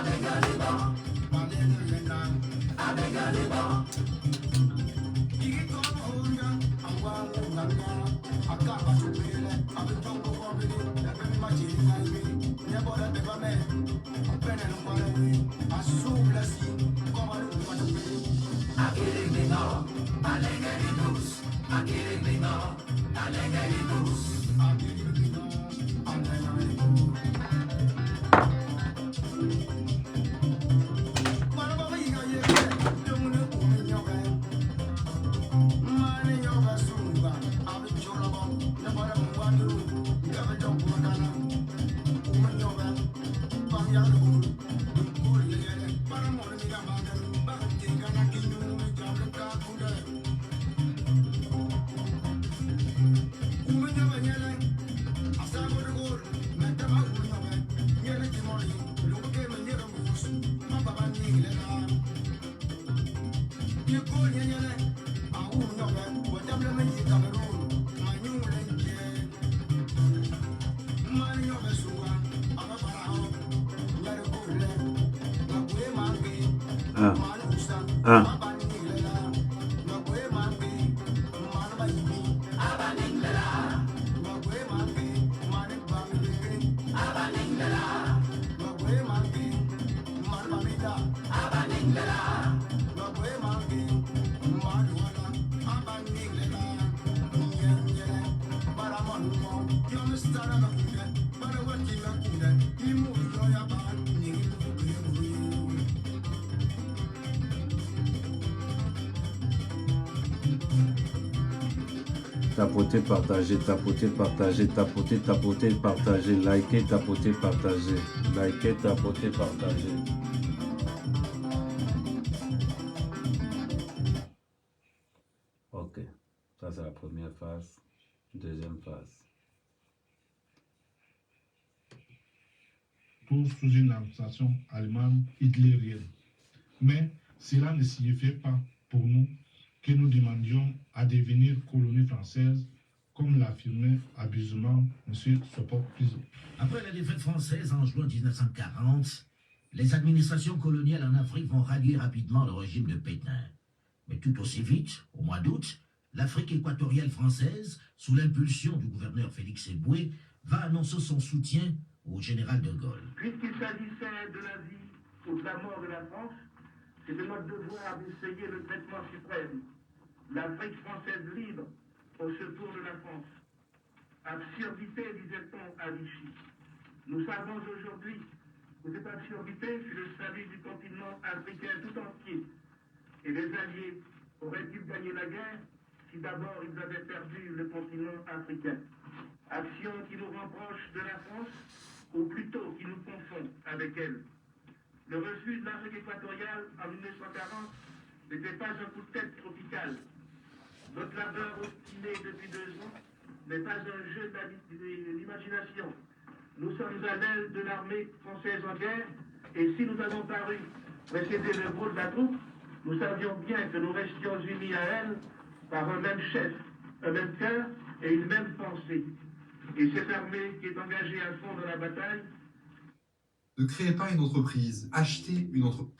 I Tapoter, partager, tapoter, partager, tapoter, tapoter, partager, liker, tapoter, partager, liker, tapoter, partager. Ok, ça c'est la première phase. Deuxième phase. Tout sous une administration allemande hitlérienne. Mais cela ne signifiait pas pour nous que nous demandions à devenir colonie française, comme l'affirmait abusément M. Sopot-Piso. Après la défaite française en juin 1940, les administrations coloniales en Afrique vont rallier rapidement le régime de Pétain. Mais tout aussi vite, au mois d'août, l'Afrique équatoriale française, sous l'impulsion du gouverneur Félix Éboué, va annoncer son soutien au général de Gaulle. Puisqu'il s'agissait de la vie ou de la mort de la France, c'est de notre devoir d'essayer le traitement suprême. L'Afrique française libre au secours de la France. Absurdité, disait-on à Vichy. Nous savons aujourd'hui que cette absurdité fut le salut du continent africain tout entier. Et les Alliés auraient-ils gagné la guerre si d'abord ils avaient perdu le continent africain? Action qui nous rapproche de la France, ou plutôt qui nous confond avec elle. Le refus de l'Afrique équatoriale en 1940 n'était pas un coup de tête tropical. Notre labeur obstiné depuis 2 ans n'est pas un jeu de l'imagination. Nous sommes à l'aile de l'armée française en guerre, et si nous avons paru précéder le gros de la troupe, nous savions bien que nous restions unis à elle par un même chef, un même cœur et une même pensée. Et cette armée qui est engagée à fond dans la bataille... Ne créez pas une entreprise, achetez une entreprise.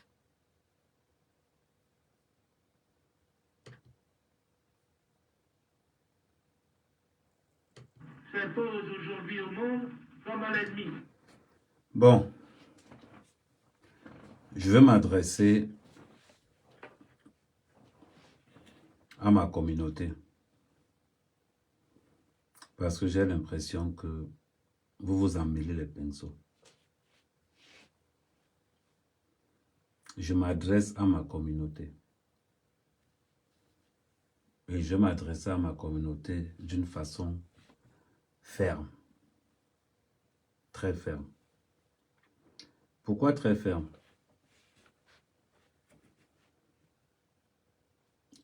S'impose aujourd'hui au monde comme à l'ennemi. Bon, je vais m'adresser à ma communauté parce que j'ai l'impression que vous vous emmêlez les pinceaux. Je m'adresse à ma communauté. Et je m'adresse à ma communauté d'une façon ferme. Très ferme. Pourquoi très ferme?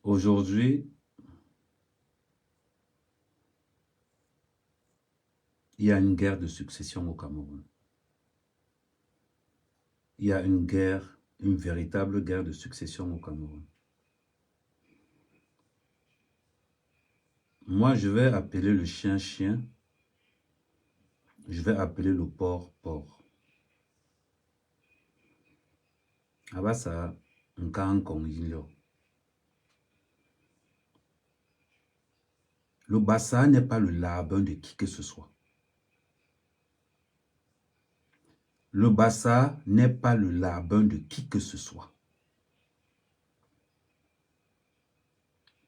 Aujourd'hui, il y a une guerre de succession au Cameroun. Il y a une guerre, une véritable guerre de succession au Cameroun. Moi, je vais appeler le chien chien. Je vais appeler le porc porc. Abasa, Nkan Kongilio. Le Bassa n'est pas le larbin de qui que ce soit. Le Bassa n'est pas le larbin de qui que ce soit.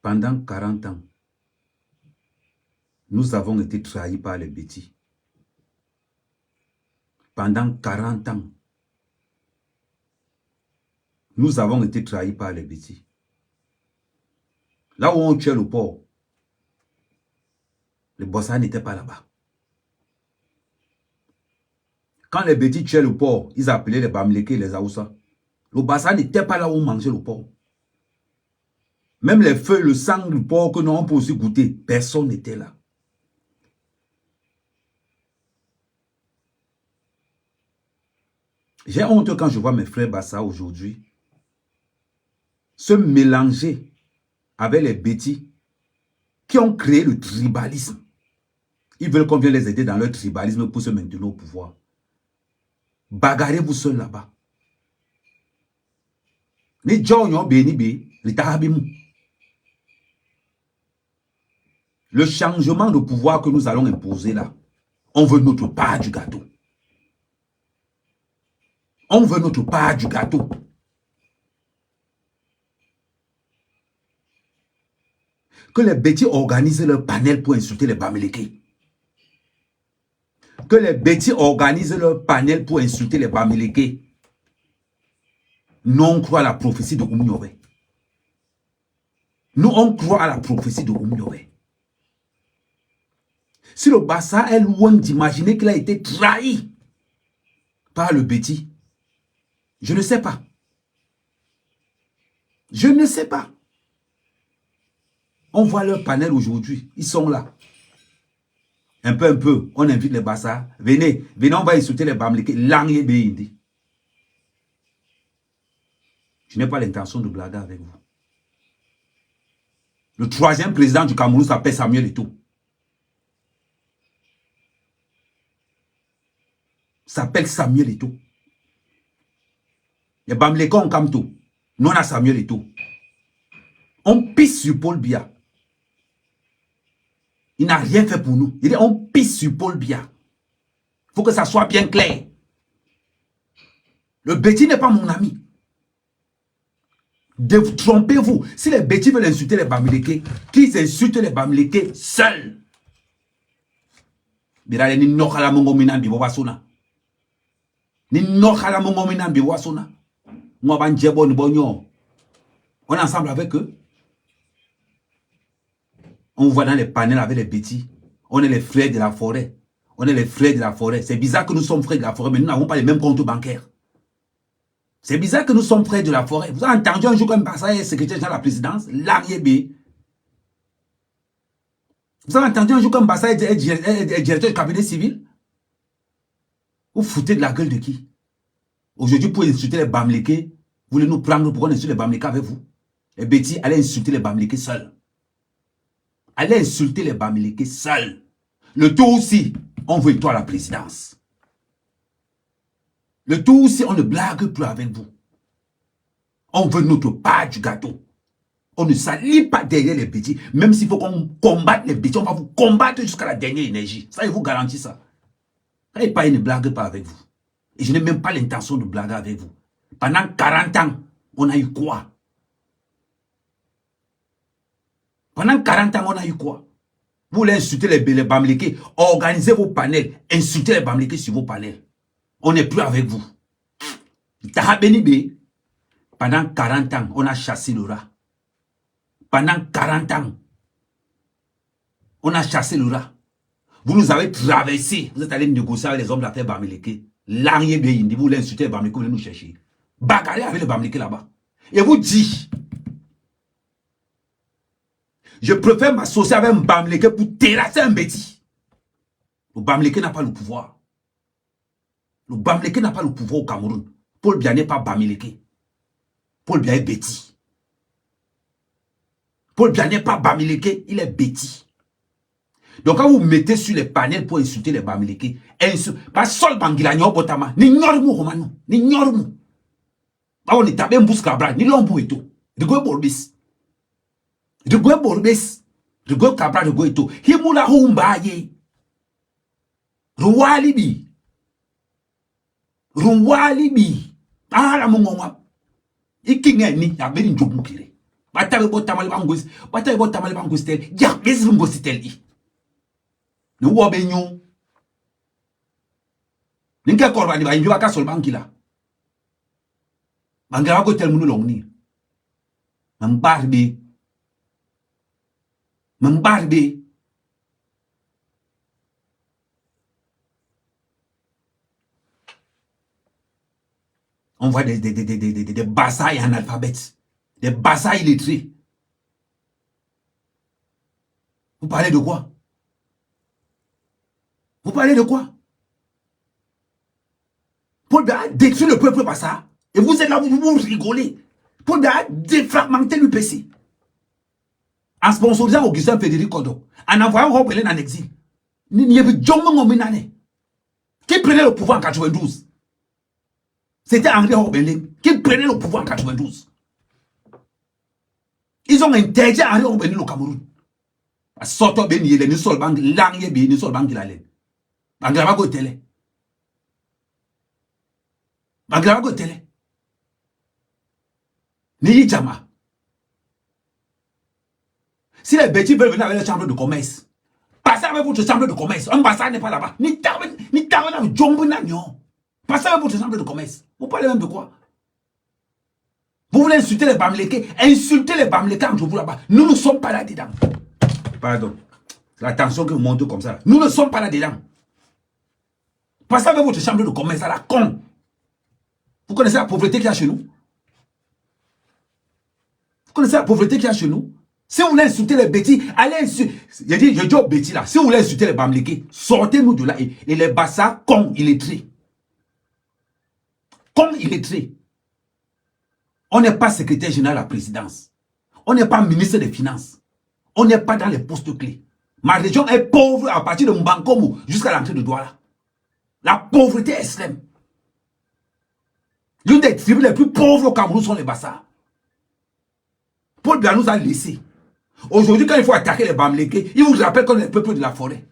Pendant 40 ans, nous avons été trahis par les bêtis. Pendant 40 ans, nous avons été trahis par les bêtis. Là où on tuait le porc, les Bossa n'étaient pas là-bas. Quand les bêtis tuaient le porc, ils appelaient les Bamileke, les Aoussa. Le Bassa n'était pas là où on mangeait le porc. Même les feuilles, le sang du porc que nous on peut aussi goûter, personne n'était là. J'ai honte quand je vois mes frères Bassa aujourd'hui se mélanger avec les bêtis qui ont créé le tribalisme. Ils veulent qu'on vienne les aider dans leur tribalisme pour se maintenir au pouvoir. Bagarrez-vous seuls là-bas. Le changement de pouvoir que nous allons imposer là, on veut notre part du gâteau. On veut notre part du gâteau. Que les bêtis organisent leur panel pour insulter les Bamileke. Que les bêtis organisent leur panel pour insulter les Bamileke. Nous, on croit à la prophétie de Oumyove. Nous, on croit à la prophétie de Oumyove. Si le Bassa est loin d'imaginer qu'il a été trahi par le bêtis, je ne sais pas. Je ne sais pas. On voit leur panel aujourd'hui. Ils sont là. Un peu. On invite les Bassa. Venez, on va insulter les Bamileke. Langye Beindi. Je n'ai pas l'intention de blaguer avec vous. Le troisième président du Cameroun s'appelle Samuel Eto'o. S'appelle Samuel Eto'o. Les Bamileke ont Kamto. Nous on a Samuel Eto'o. On pisse sur Paul Biya. Il n'a rien fait pour nous. Il dit on pisse sur Paul Biya. Il faut que ça soit bien clair. Le bêtis n'est pas mon ami. Trompez-vous. Si les bêtis veulent insulter les Bamileke, qu'ils insultent les Bamileke seuls. On est ensemble avec eux. On voit dans les panels avec les bêtis. On est les frères de la forêt. On est les frères de la forêt. C'est bizarre que nous sommes frères de la forêt, mais nous n'avons pas les mêmes comptes bancaires. C'est bizarre que nous sommes frères de la forêt. Vous avez entendu un jour comme Bassa est secrétaire général de la présidence, l'Ariébé. Vous avez entendu un jour comme Bassa est directeur du cabinet civil. Vous foutez de la gueule de qui? Aujourd'hui, pour insulter les Bamileke, vous voulez nous prendre pour qu'on insulte les Bamileke avec vous? Les bêtis, allez insulter les Bamileke seuls. Allez insulter les Bamileke seuls. Le tout aussi, on veut toi à la présidence. Le tout aussi, on ne blague plus avec vous. On veut notre part du gâteau. On ne s'allie pas derrière les bêtis. Même s'il faut qu'on combatte les bêtis, on va vous combattre jusqu'à la dernière énergie. Ça, je vous garantis ça. Ça, il ne blague pas avec vous. Et je n'ai même pas l'intention de blaguer avec vous. Pendant 40 ans, on a eu quoi? Pendant 40 ans, on a eu quoi? Vous voulez insulter les Bamileke, organisez vos panels, insultez les Bamileke sur vos panels. On n'est plus avec vous. Pendant 40 ans, on a chassé le rat. Pendant 40 ans, on a chassé le rat. Vous nous avez traversé. Vous êtes allé négocier avec les hommes d'affaires Bamileke. L'Ariébé, vous voulez insulter les Bamileke, vous voulez nous chercher. Bagarrez avec les Bamileke là-bas. Et vous dites, je préfère m'associer avec un Bamileke pour terrasser un bêtis. Le Bamileke n'a pas le pouvoir. Le Bamileke n'a pas le pouvoir au Cameroun. Paul Biya n'est pas Bamileke. Paul Biya est bêtis. Paul Biya n'est pas Bamileke, il est bêtis. Donc quand vous mettez sur les panels pour insulter les Bamileke, pas seul Bangila n'y a botama, n'ignore-moi Romano, n'ignore-moi. On est tapé un bous cabra, ni l'on et tout. De go borbis. De go borbis. De go cabra, de go et tout. Himula humbaye. Ruwalibi. Ruwalibi. Ah, la mongonga. Ikinga ni, ya beri njobu kire. Batawe botamale bangos. Batawe botamale bangos tel. Ya, bezi ngos tel i. Ne wobe nyon. Ninka korba ni ba injo aka sol bankila. Bangara ko tel munu long ni. Mambarbe. Mambarbe. On voit des bassailles analphabètes. Des bassailles illettrés. Vous parlez de quoi? Vous parlez de quoi? Paul Biya a détruit le peuple bassa. Et vous êtes là, vous rigolez. Paul Biya a défragmenté l'UPC. En sponsorisant Augustin Frédéric Kodo. En envoyant Rob Hélène en exil. Qui prenait le pouvoir en 92? C'était Henri Robelin qui prenait le pouvoir en 92. Ils ont interdit Henri Robelin au Cameroun. A sorto ben yele ni sol bang lang ye bi ni sol bang la len. Bangraba go télé. Bangraba go télé. Ni jama. Si les bêtis veulent venir avec la chambre de commerce, passez avec votre chambre de commerce. Un bassin n'est pas là-bas. Ni tawen avec Jombo Nagnon. Passez avec votre chambre de commerce. Vous parlez même de quoi? Vous voulez insulter les Bamlékés? Insultez les Bamlékés entre vous là-bas. Nous ne sommes pas là-dedans. Pardon. La tension que vous montez comme ça. Nous ne sommes pas là-dedans. Passez avec votre chambre de commerce à la con. Vous connaissez la pauvreté qu'il y a chez nous? Vous connaissez la pauvreté qu'il y a chez nous? Si vous voulez insulter les bêtis, allez insulter. Je dis aux bêtis là. Si vous voulez insulter les Bamlékés, sortez-nous de là. Et les Bassa, con, illettrés. Con, illettrés. On n'est pas secrétaire général à la présidence. On n'est pas ministre des Finances. On n'est pas dans les postes clés. Ma région est pauvre à partir de Mbankomo jusqu'à l'entrée de Douala. La pauvreté est extrême. L'une des tribus les plus pauvres au Cameroun sont les Bassa. Paul Biya nous a laissé. Aujourd'hui, quand il faut attaquer les Bamlékés, il vous rappelle qu'on est le peuple de la forêt.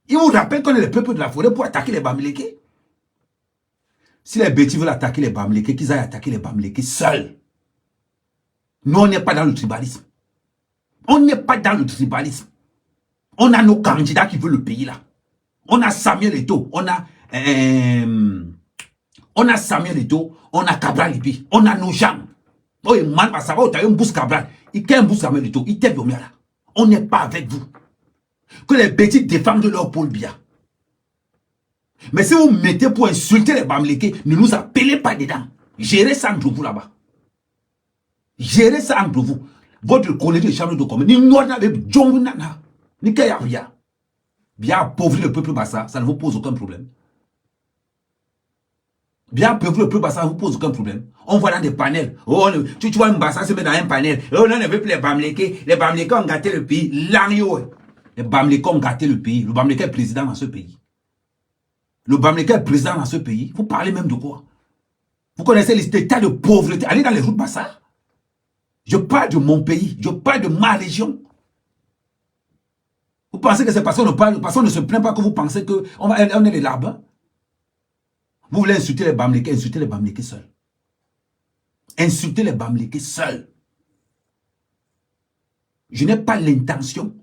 Il vous rappelle qu'on est le peuple de la forêt pour attaquer les Bamlékés. Si les bêtis veulent attaquer les Bamlékés, qu'ils aillent attaquer les Bamlékés seuls. Nous, on n'est pas dans le tribalisme. On n'est pas dans le tribalisme. On a nos candidats qui veulent le pays là. On a Samuel Eto'o, on a Samuel Eto'o, on a Cabral Libi, on a nos gens. Oh, man, ça va, tu as un bous Cabral. Il y a un bous Samuel Eto'o, il t'aime bien là. On n'est pas avec vous. Que les bêtis défendent leur Paul Biya. Mais si vous mettez pour insulter les Bamlékés, ne nous appelez pas dedans. Gérez ça entre vous là-bas. Gérez ça entre vous. Votre collègue de chambre de commerce, ni nous avec Djombo Nana, ni Kaya bien appauvrir le peuple Bassa, ça ne vous pose aucun problème. Bien appauvrir le peuple Bassa, ça ne vous pose aucun problème. On voit dans des panels. Oh, tu vois un Bassa se met dans un panel. Oh non, ne veut plus les Bamlékés. Les Bamlékés ont gâté le pays. Les Bamlékés ont gâté le pays. Le Bamléké est président dans ce pays. Le Bamléké est président dans ce pays. Vous parlez même de quoi? Vous connaissez l'état de pauvreté. Allez dans les routes Bassa. Je parle de mon pays. Je parle de ma région. Vous pensez que c'est parce qu'on ne parle, parce qu'on ne se plaint pas que vous pensez qu'on est les larbins? Vous voulez insulter les Bamlékés seuls. Insulter les Bamlékés seuls. Je n'ai pas l'intention.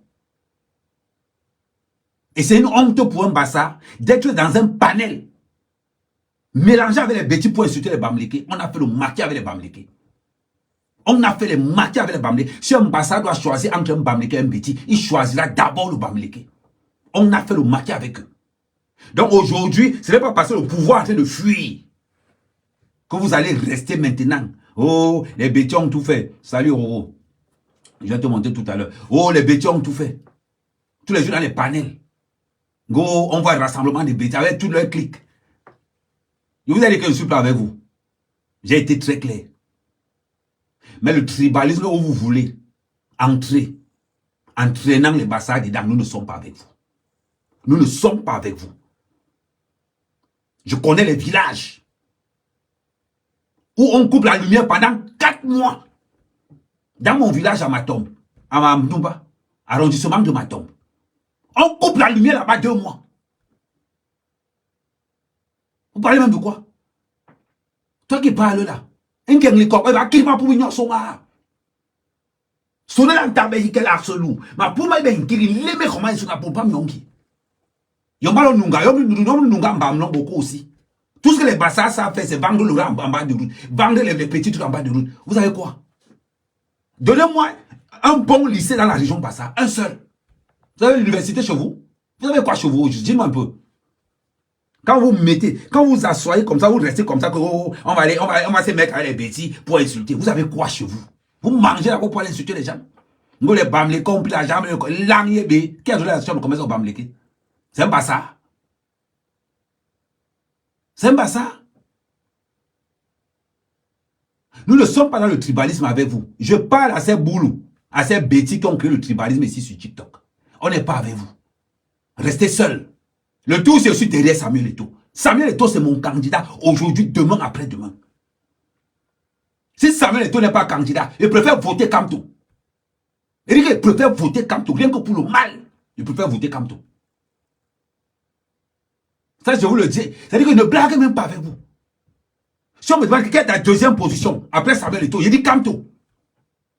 Et c'est une honte pour un Bassa d'être dans un panel mélangé avec les bêtis pour insulter les Bamlékés. On a fait le maquis avec les Bamlékés. On a fait les maquis avec les Bamlékés. Si un Bassa doit choisir entre un Bamléké et un bêtis, il choisira d'abord le Bamléké. On a fait le maquis avec eux. Donc aujourd'hui, ce n'est pas parce que le pouvoir est en train de fuir que vous allez rester maintenant. Oh, les bêtis ont tout fait. Salut Roro. Je vais te montrer tout à l'heure. Oh, les bêtis ont tout fait. Tous les jours dans les panels. Go, on voit le rassemblement des bêtis avec tout leur clic. Je vous ai dit que je ne suis pas avec vous. J'ai été très clair. Mais le tribalisme où vous voulez entrer, entraînant les Bassa dedans, nous ne sommes pas avec vous. Nous ne sommes pas avec vous. Je connais les villages. où on coupe la lumière pendant 4 mois. Dans mon village à Matom, à Mamdouba, arrondissement de Matom. On coupe la lumière là-bas 2 mois. Vous parlez même de quoi? Toi qui parles là, un qui est va qui m'a pour venir son ma. Sonner la table qui est absolu. Ma pour moi ben qui les mecs comment ils sont pour pas m'yongi. Yombalo nunga, nunga mbam beaucoup aussi. Tout ce que les bassards savent faire, c'est vendre le rang en bas de route, vendre les petits trucs en bas de route. Vous savez quoi? Donnez-moi un bon lycée dans la région Bassa, un seul. Vous avez l'université chez vous? Vous avez quoi chez vous? Dis-moi un peu. Quand vous mettez, quand vous asseyez comme ça, vous restez comme ça, que, oh, on va se mettre à les bêtises pour insulter. Vous avez quoi chez vous? Vous mangez là pour aller insulter les gens? Vous les bamlés, compris la jambe, l'angébé. Qui a donné la chambre comme ça au bamlé? C'est un Bassa. C'est un Bassa. Nous ne sommes pas dans le tribalisme avec vous. Je parle à ces boulous, à ces bêtises qui ont créé le tribalisme ici sur TikTok. On n'est pas avec vous. Restez seuls. Le tout, c'est aussi derrière Samuel Eto'o. Samuel Eto'o, c'est mon candidat aujourd'hui, demain, après-demain. Si Samuel Eto'o n'est pas candidat, il préfère voter Kamto. Il préfère voter Kamto, rien que pour le mal. Il préfère voter Kamto. Ça, je vous le dis. C'est-à-dire que ne blaguez même pas avec vous. Si on me demande quelle est ta deuxième position, après Samuel Eto'o, il dit Kamto.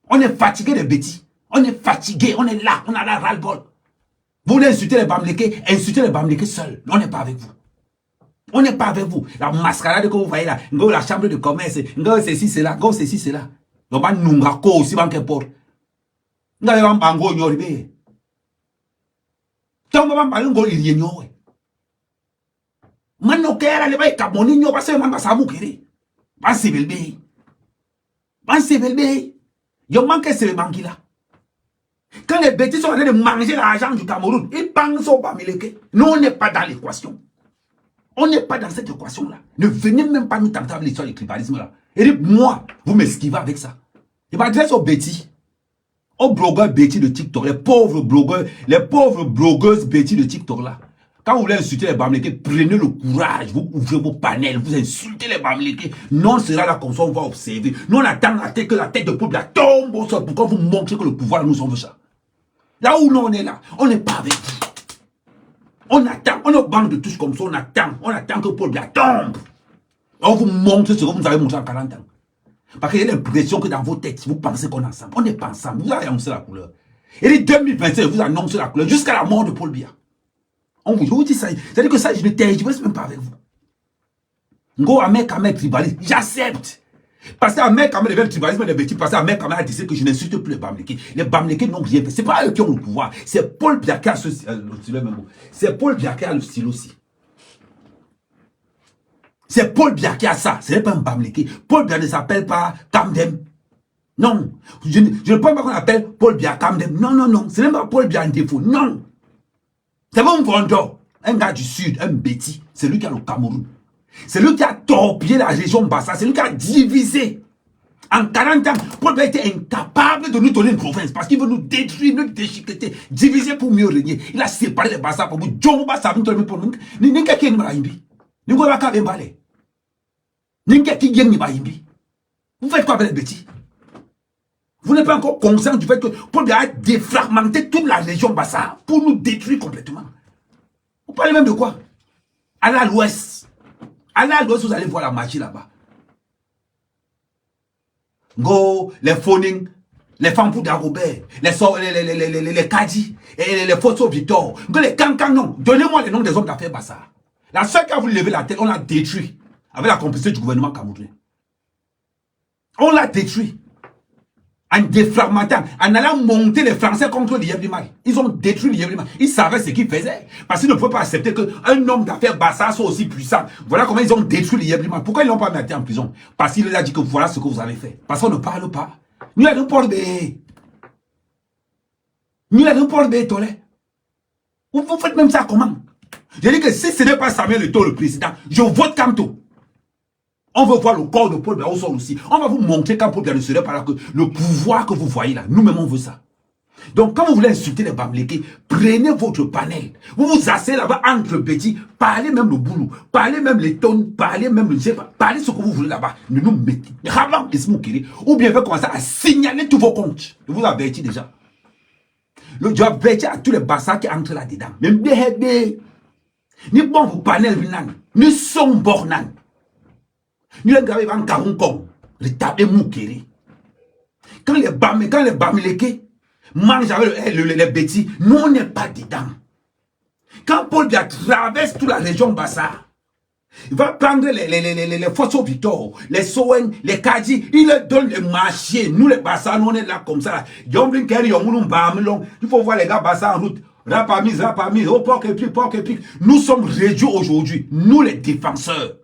On est fatigué des bêtises. On est fatigué, on est là, on a la ras-le-bol. Vous voulez insulter les Bamlékés seuls. On n'est pas avec vous. On n'est pas avec vous. La mascarade que vous voyez là, la chambre de commerce, ceci, cela, ceci, cela. Donc, nous avons aussi banque pour. Nous avons un bango ignoré. Tant que vous avez un bango ignoré. Maintenant, que les bails Kaboni, nous passons même à Samoukiri. Pensez belbé. Pensez belbé. Yo manque ce banque là. Quand les bêtises sont en train de manger l'argent du Cameroun, ils pensent au Bamileke. Nous, on n'est pas dans l'équation. On n'est pas dans cette équation-là. Ne venez même pas nous tenter avec l'histoire du tribalisme-là. Et moi, vous m'esquivez avec ça. Je m'adresse aux bêtises. Aux blogueurs bêtises de TikTok. Les pauvres blogueuses bêtises de TikTok-là. Quand vous voulez insulter les Bamileke, prenez le courage. Vous ouvrez vos panels. Vous insultez les Bamileke. Non, sera là comme ça, on va observer. Nous, on attend que la tête de peuple tombe au sol. Pourquoi vous montrez que le pouvoir nous en veut ça? Là où nous on est là, on n'est pas avec vous. On attend, on est au banc de touche comme ça, on attend que Paul Biya tombe. On vous montre ce que vous avez montré en 40 ans. Parce qu'il y a l'impression que dans vos têtes, vous pensez qu'on est ensemble. On n'est pas ensemble, vous avez annoncé la couleur. Et les 2025, vous annoncez la couleur jusqu'à la mort de Paul Biya. Je vous dis ça, c'est-à-dire que ça, je ne tergiverse même pas avec vous. Ngo Ahmed Kamel tribaliste, j'accepte. Parce qu'à Ahmed Kamel, le tribalisme des bêtises, parce qu'à Ahmed Kamel a dit que je n'insulte plus les Bamileke. Les Bamileke n'ont rien fait. Ce n'est pas eux qui ont le pouvoir. C'est Paul Biya qui a ce stylo. C'est Paul Biya qui a le stylo aussi. C'est Paul Biya qui a ça. Ce n'est pas un Bamileke. Paul Biya ne s'appelle pas Kamdem. Non. Je ne pense pas qu'on appelle Paul Biya Kamdem. Non, non, non. Ce n'est pas Paul Biya en défaut. Non. C'est pas un vendeur. Un gars du Sud, un bêtis. C'est lui qui a le Cameroun. C'est lui qui a torpillé la région Bassa. C'est lui qui a divisé. En 40 ans, Paul Biya était incapable de nous donner une province parce qu'il veut nous détruire, nous déchiqueter, diviser pour mieux régner. Il a séparé les Bassa pour vous. John Bassa, vous ne pour nous. N'importe qui n'est imbi. Vous faites quoi avec les bêtis? Vous n'êtes pas encore conscient du fait que Paul Biya a défragmenté toute la région Bassa pour nous détruire complètement. Vous parlez même de quoi? Allez à l'ouest. Allez à l'ouest, vous allez voir la magie là-bas. Go, les phoning, les femmes pour Dagobert, les Kadi, les photos Victor, les Kankan, non. Donnez-moi les noms des hommes d'affaires Bassa. La seule qui a voulu lever la tête, on l'a détruit. Avec la complicité du gouvernement camerounais. On l'a détruit. En défragmentant, en allant monter les Français contre les Yéblimal. Ils ont détruit les Yéblimal. Ils savaient ce qu'ils faisaient. Parce qu'ils ne pouvaient pas accepter qu'un homme d'affaires Bassa soit aussi puissant. Voilà comment ils ont détruit les Yéblimal. Pourquoi ils ne l'ont pas mis en prison? Parce qu'il leur a dit que voilà ce que vous avez fait. Parce qu'on ne parle pas. Nous n'avons pas le bé. Nous n'avons pas le bé, Tolé. Vous faites même ça comment? Je dis que si ce n'est pas Samuel Eto'o le président, je vote Kamto. On veut voir le corps de Paul Biya au sol aussi. On va vous montrer quand Paul Biya ne serait pas là que le pouvoir que vous voyez là, nous-mêmes on veut ça. Donc, quand vous voulez insulter les Bamlékés, prenez votre panel. Vous vous asseyez là-bas entre petits, parlez même le boulot, parlez même les tonnes, parlez même le sais pas, parlez ce que vous voulez là-bas. Ne nous mettez, ou bien vous commencer à signaler tous vos comptes. Je vous avertis déjà. Je avertis à tous les bassins qui entrent là-dedans. Même des ni bon vous panel binan, ni son bornan. Ni les gars en Karunkong, retardez Moukiri. Quand les Bamlékés mange avec les bêtis, nous on n'est pas dedans. Quand Paul Biya traverse toute la région Bassa, il va prendre les Fosso Victor, les Sowen, les Kadi, il leur donne le marché. Nous les Bassa, nous on est là comme ça. Il faut voir les gars Bassa en route. Rapamise, oh porc et pique. Nous sommes réduits aujourd'hui, nous les défenseurs.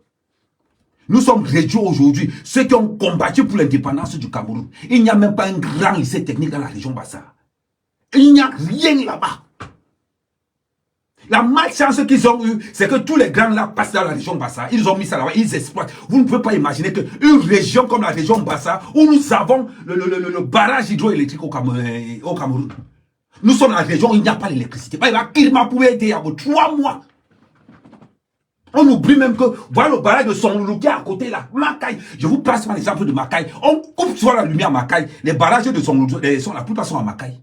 Nous sommes réduits aujourd'hui, ceux qui ont combattu pour l'indépendance du Cameroun. Il n'y a même pas un grand lycée technique dans la région Bassa. Il n'y a rien là-bas. La malchance qu'ils ont eue, c'est que tous les grands là passent dans la région Bassa. Ils ont mis ça là-bas, ils exploitent. Vous ne pouvez pas imaginer qu'une région comme la région Bassa, où nous avons le barrage hydroélectrique au Cameroun. Nous sommes la région où il n'y a pas d'électricité. Il va Kirma pouvait aider à 3 mois. On oublie même que, voilà le barrage de Songlou qui est à côté là, Makai. Je vous passe par l'exemple de Makai. On coupe souvent la lumière à Makai. Les barrages de Songlou, la plupart sont à Makai.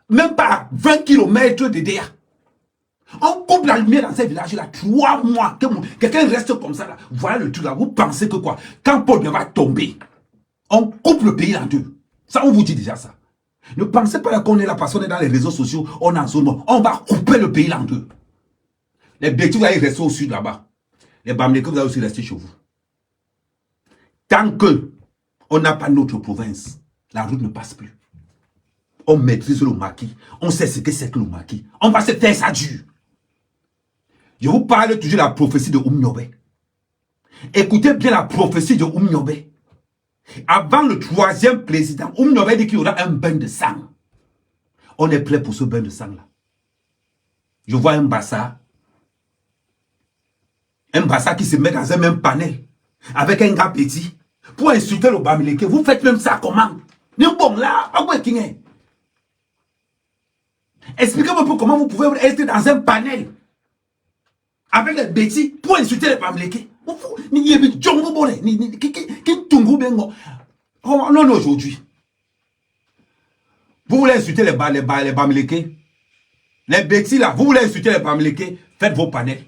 Même pas 20 km de DA. On coupe la lumière dans ces villages-là 3 mois. Quelqu'un reste comme ça là. Voilà le truc là. Vous pensez que quoi? Quand Paul Biya va tomber, on coupe le pays en deux. Ça, on vous dit déjà ça. Ne pensez pas qu'on est là parce qu'on est dans les réseaux sociaux, on est en zone. On va couper le pays en deux. Les bêtis, vous allez rester au sud là-bas. Les Bamlékés, vous allez aussi rester chez vous. Tant que on n'a pas notre province, la route ne passe plus. On maîtrise le maquis. On sait ce que c'est que le maquis. On va se faire ça dur. Je vous parle toujours de la prophétie de Oumniobe. Écoutez bien la prophétie de Oumniobe. Avant le 3e président, Oumniobe dit qu'il y aura un bain de sang. On est prêt pour ce bain de sang-là. Je vois un Bassa qui se met dans un même panel avec un gars petit pour insulter le Bamléké. Vous faites même ça comment? Expliquez-moi un peu comment vous pouvez être dans un panel avec les bêtis pour insulter les Bamlékés. Non, aujourd'hui. Vous voulez insulter les Bamlékés? Les bêtis là, vous voulez insulter les Bamlékés? Faites vos panels.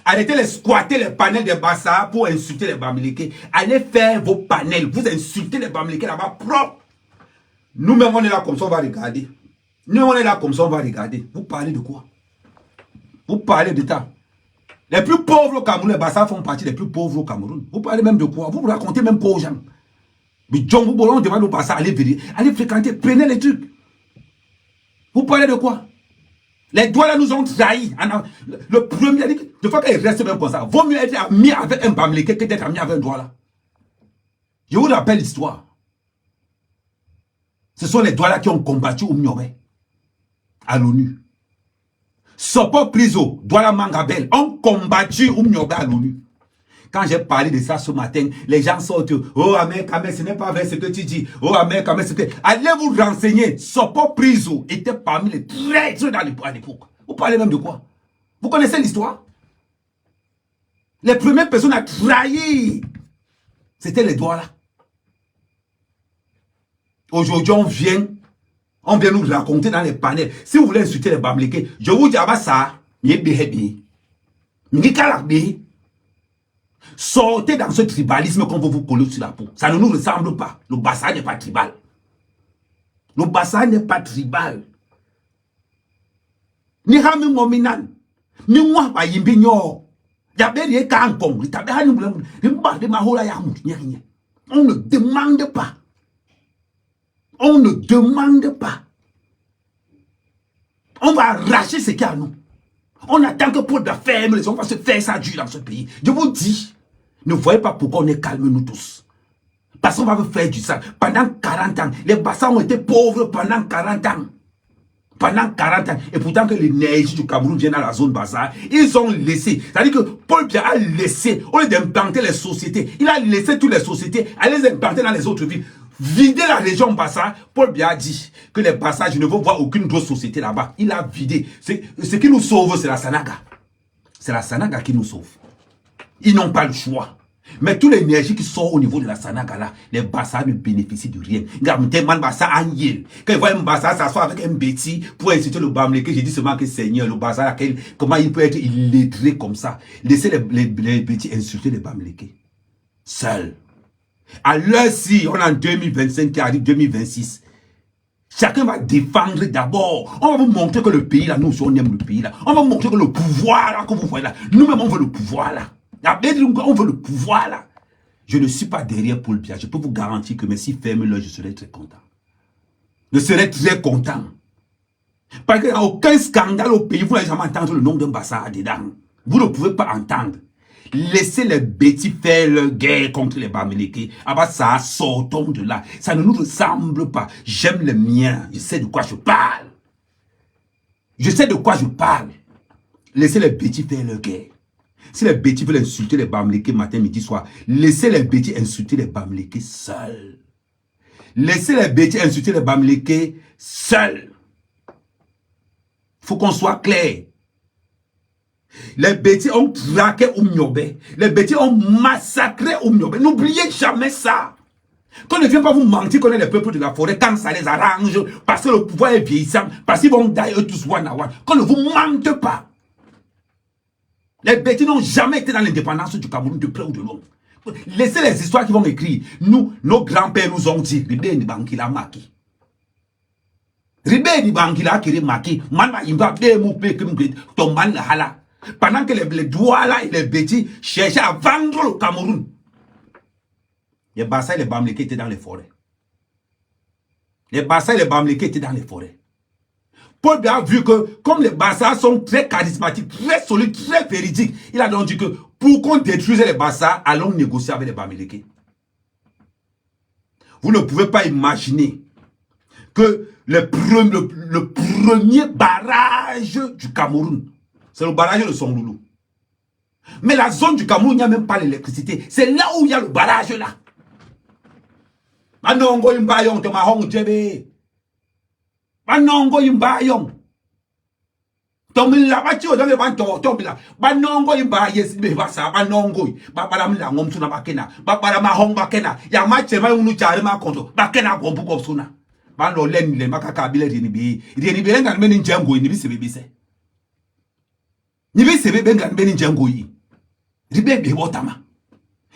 Arrêtez de squatter les panels des Bassa pour insulter les Bamlékés. Allez faire vos panels. Vous insultez les Bamlékés là-bas propre. Nous-mêmes, on est là comme ça, on va regarder. Nous, on est là comme ça, on va regarder. Vous parlez de quoi? Vous parlez d'État. Les plus pauvres au Cameroun, les Bassa font partie des plus pauvres au Cameroun. Vous parlez même de quoi? Vous racontez même pas aux gens. Mais John Boubolon demande aux Bassa, allez fréquenter, prenez les trucs. Vous parlez de quoi? Les Douala nous ont trahis. Le premier a dit que de fois qu'il reste même comme ça, vaut mieux être ami avec un Bamléké que d'être ami avec un Douala. Je vous rappelle l'histoire. Ce sont les Douala qui ont combattu Oumniobe à l'ONU. Sopo Priso, Douala Mangabel ont combattu Oumniobe à l'ONU. Quand j'ai parlé de ça ce matin, les gens sortent. Oh, Ahmed, ce n'est pas vrai ce que tu dis. Oh, Ahmed, ce que... Allez vous renseigner. Sopo Priso était parmi les traîtres à l'époque. Vous parlez même de quoi? Vous connaissez l'histoire? Les premières personnes à trahir, c'était les Douala. Aujourd'hui, on vient nous raconter dans les panels. Si vous voulez insulter les Bamlékés, je vous dis, ça, sortez dans ce tribalisme qu'on veut vous coller sur la peau. Ça ne nous ressemble pas. Le Bassa n'est pas tribal. Le Bassa n'est pas tribal. Ni hami mominan. Ni mwa ba yimbi nyo. Yabe rie kankong. Itabe hani moulemou. Ni mba de mahola ya mout. On ne demande pas. On ne demande pas. On va arracher ce qu'il y a à nous. On attend que pour de la ferme, on va se faire ça dur dans ce pays. Je vous dis, ne voyez pas pourquoi on est calme nous tous. Parce qu'on va vous faire du sale. Pendant 40 ans, les Bassa ont été pauvres pendant 40 ans. Pendant 40 ans. Et pourtant que l'énergie du Cameroun vient dans la zone Bassa, ils ont laissé. C'est-à-dire que Paul Biya a laissé, au lieu d'implanter les sociétés, il a laissé toutes les sociétés aller les implanter dans les autres villes. vider la région Bassa. Paul Biya a dit que les Bassa, je ne veux voir aucune grosse société là-bas. Il a vidé. Ce qui nous sauve, c'est la Sanaga. C'est la Sanaga qui nous sauve. Ils n'ont pas le choix. Mais toute l'énergie qui sort au niveau de la Sanaga là, les Bassa ne bénéficient de rien. Regarde, tellement Bassa en yel. Quand ils voient un Bassa s'asseoir avec un bêtis pour insulter le Bamileke, j'ai dit seulement que Seigneur, le Bassa là, comment il peut être illettré comme ça. Laissez les bêtis insulter les Bamileke. Seul. À l'heure si on est en 2025 qui arrive 2026, chacun va défendre d'abord. On va vous montrer que le pays là, nous on aime le pays là. On va vous montrer que le pouvoir là, que vous voyez là, nous-mêmes on veut le pouvoir là. On veut le pouvoir là. Je ne suis pas derrière Paul Biya. Je peux vous garantir que, mais si ferme-le, je serai très content. Je serai très content. Parce qu'il n'y a aucun scandale au pays. Vous n'allez jamais entendre le nom d'un Bassa dedans. Vous ne pouvez pas entendre. Laissez les bêtis faire leur guerre contre les Bamileke. Ah ça, sortons de là. Ça ne nous ressemble pas. J'aime les miens. Je sais de quoi je parle. Je sais de quoi je parle. Laissez les bêtis faire leur guerre. Si les bêtis veulent insulter les Bamileke matin, midi, soir, laissez les bêtis insulter les Bamileke seuls. Laissez les bêtis insulter les Bamileke seuls. Il faut qu'on soit clair. Les bêtis ont traqué Oumniobe. Les bêtis ont massacré Oumniobe. N'oubliez jamais ça. Qu'on ne vient pas vous mentir qu'on est les peuples de la forêt quand ça les arrange, parce que le pouvoir est vieillissant, parce qu'ils vont die eux tous one à one. Qu'on ne vous mente pas. Les bêtis n'ont jamais été dans l'indépendance du Cameroun de près ou de loin. Laissez les histoires qui vont écrire. Nous, nos grands-pères nous ont dit, Ribé ni Bankila Maki. Ribé ni Bankila Kiri Maki. Manma Imba Bemoupe Kimgrid, Toman la Hala. Pendant que les Douala et les bêtis cherchaient à vendre le Cameroun. Les Bassa et les Bamileke étaient dans les forêts. Les Bassa et les Bamileke étaient dans les forêts. Paul Biya a vu que, comme les Bassa sont très charismatiques, très solides, très véridiques, il a donc dit que, pour qu'on détruise les Bassa, allons négocier avec les Bamileke. Vous ne pouvez pas imaginer que le premier barrage du Cameroun, c'est le barrage de Songloulou. Mais la zone du Cameroun, il n'y a même pas l'électricité. C'est là où il y a le barrage là. Manongo Imbayong, Tomahong Djebe. Banongo Imbayong. Tomila Bacho, dans le banto, Tomila. Banongo Imbayes, Bebasa, Banongo, Babalamla, Momsuna Bakena, Babalamahong Bakena, Yamachema Unucharema Konto, Bakena Gombuko Suna. Bano Len, le Makaka Bile Rinibi, Rinibi and Menin Jango in Bise. Nibi Sebe Bengan Benin Jango yi. Ribe Bebotama.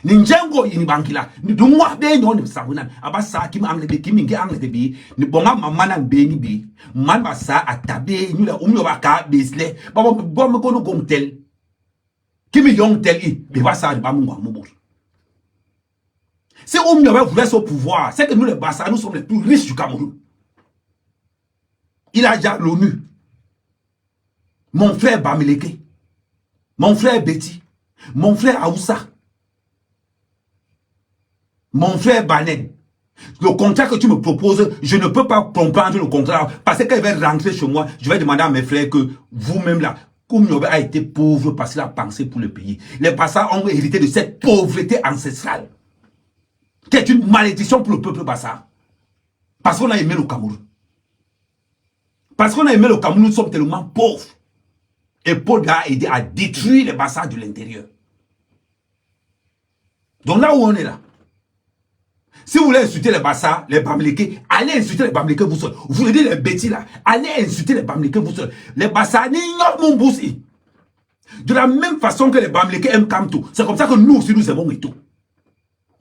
Ninjango in Bankila, Dumwa Be non Sabunan, Abasa Kim Ang the Kimingi Ang the Bee, Nibonga Mamana Beni Bee, Manbasa at Tabe, Nula Umyobaka, Bisle, Baba Bomagono Gomtel. Kimi Yong Tel I, Bebasa Bamwa Mubur. Si Umyoba voulait au pouvoir, c'est que nous les Bassa, nous sommes les plus riches du Cameroun. Il a déjà l'ONU. Mon frère Bamileke, mon frère Betty, mon frère Aoussa, mon frère Banen. Le contrat que tu me proposes, je ne peux pas comprendre le contrat. Parce que quand il va rentrer chez moi, je vais demander à mes frères que vous-même là, Koumiobe a été pauvre parce qu'il a pensé pour le pays. Les Bassa ont hérité de cette pauvreté ancestrale. Qui est une malédiction pour le peuple Bassa. Parce qu'on a aimé le Cameroun. Parce qu'on a aimé le Cameroun, nous sommes tellement pauvres. Et Paul Biya a aidé à détruire les Bassa de l'intérieur. Donc là où on est là, si vous voulez insulter les Bassa, les Bamileke, allez insulter les Bamileke vous seuls. Vous voulez dire les bêtis là, allez insulter les Bamileke vous seuls. Les Bassa, mon boussi. De la même façon que les Bamileke aiment Kamto, c'est comme ça que nous aussi nous aimons et tout.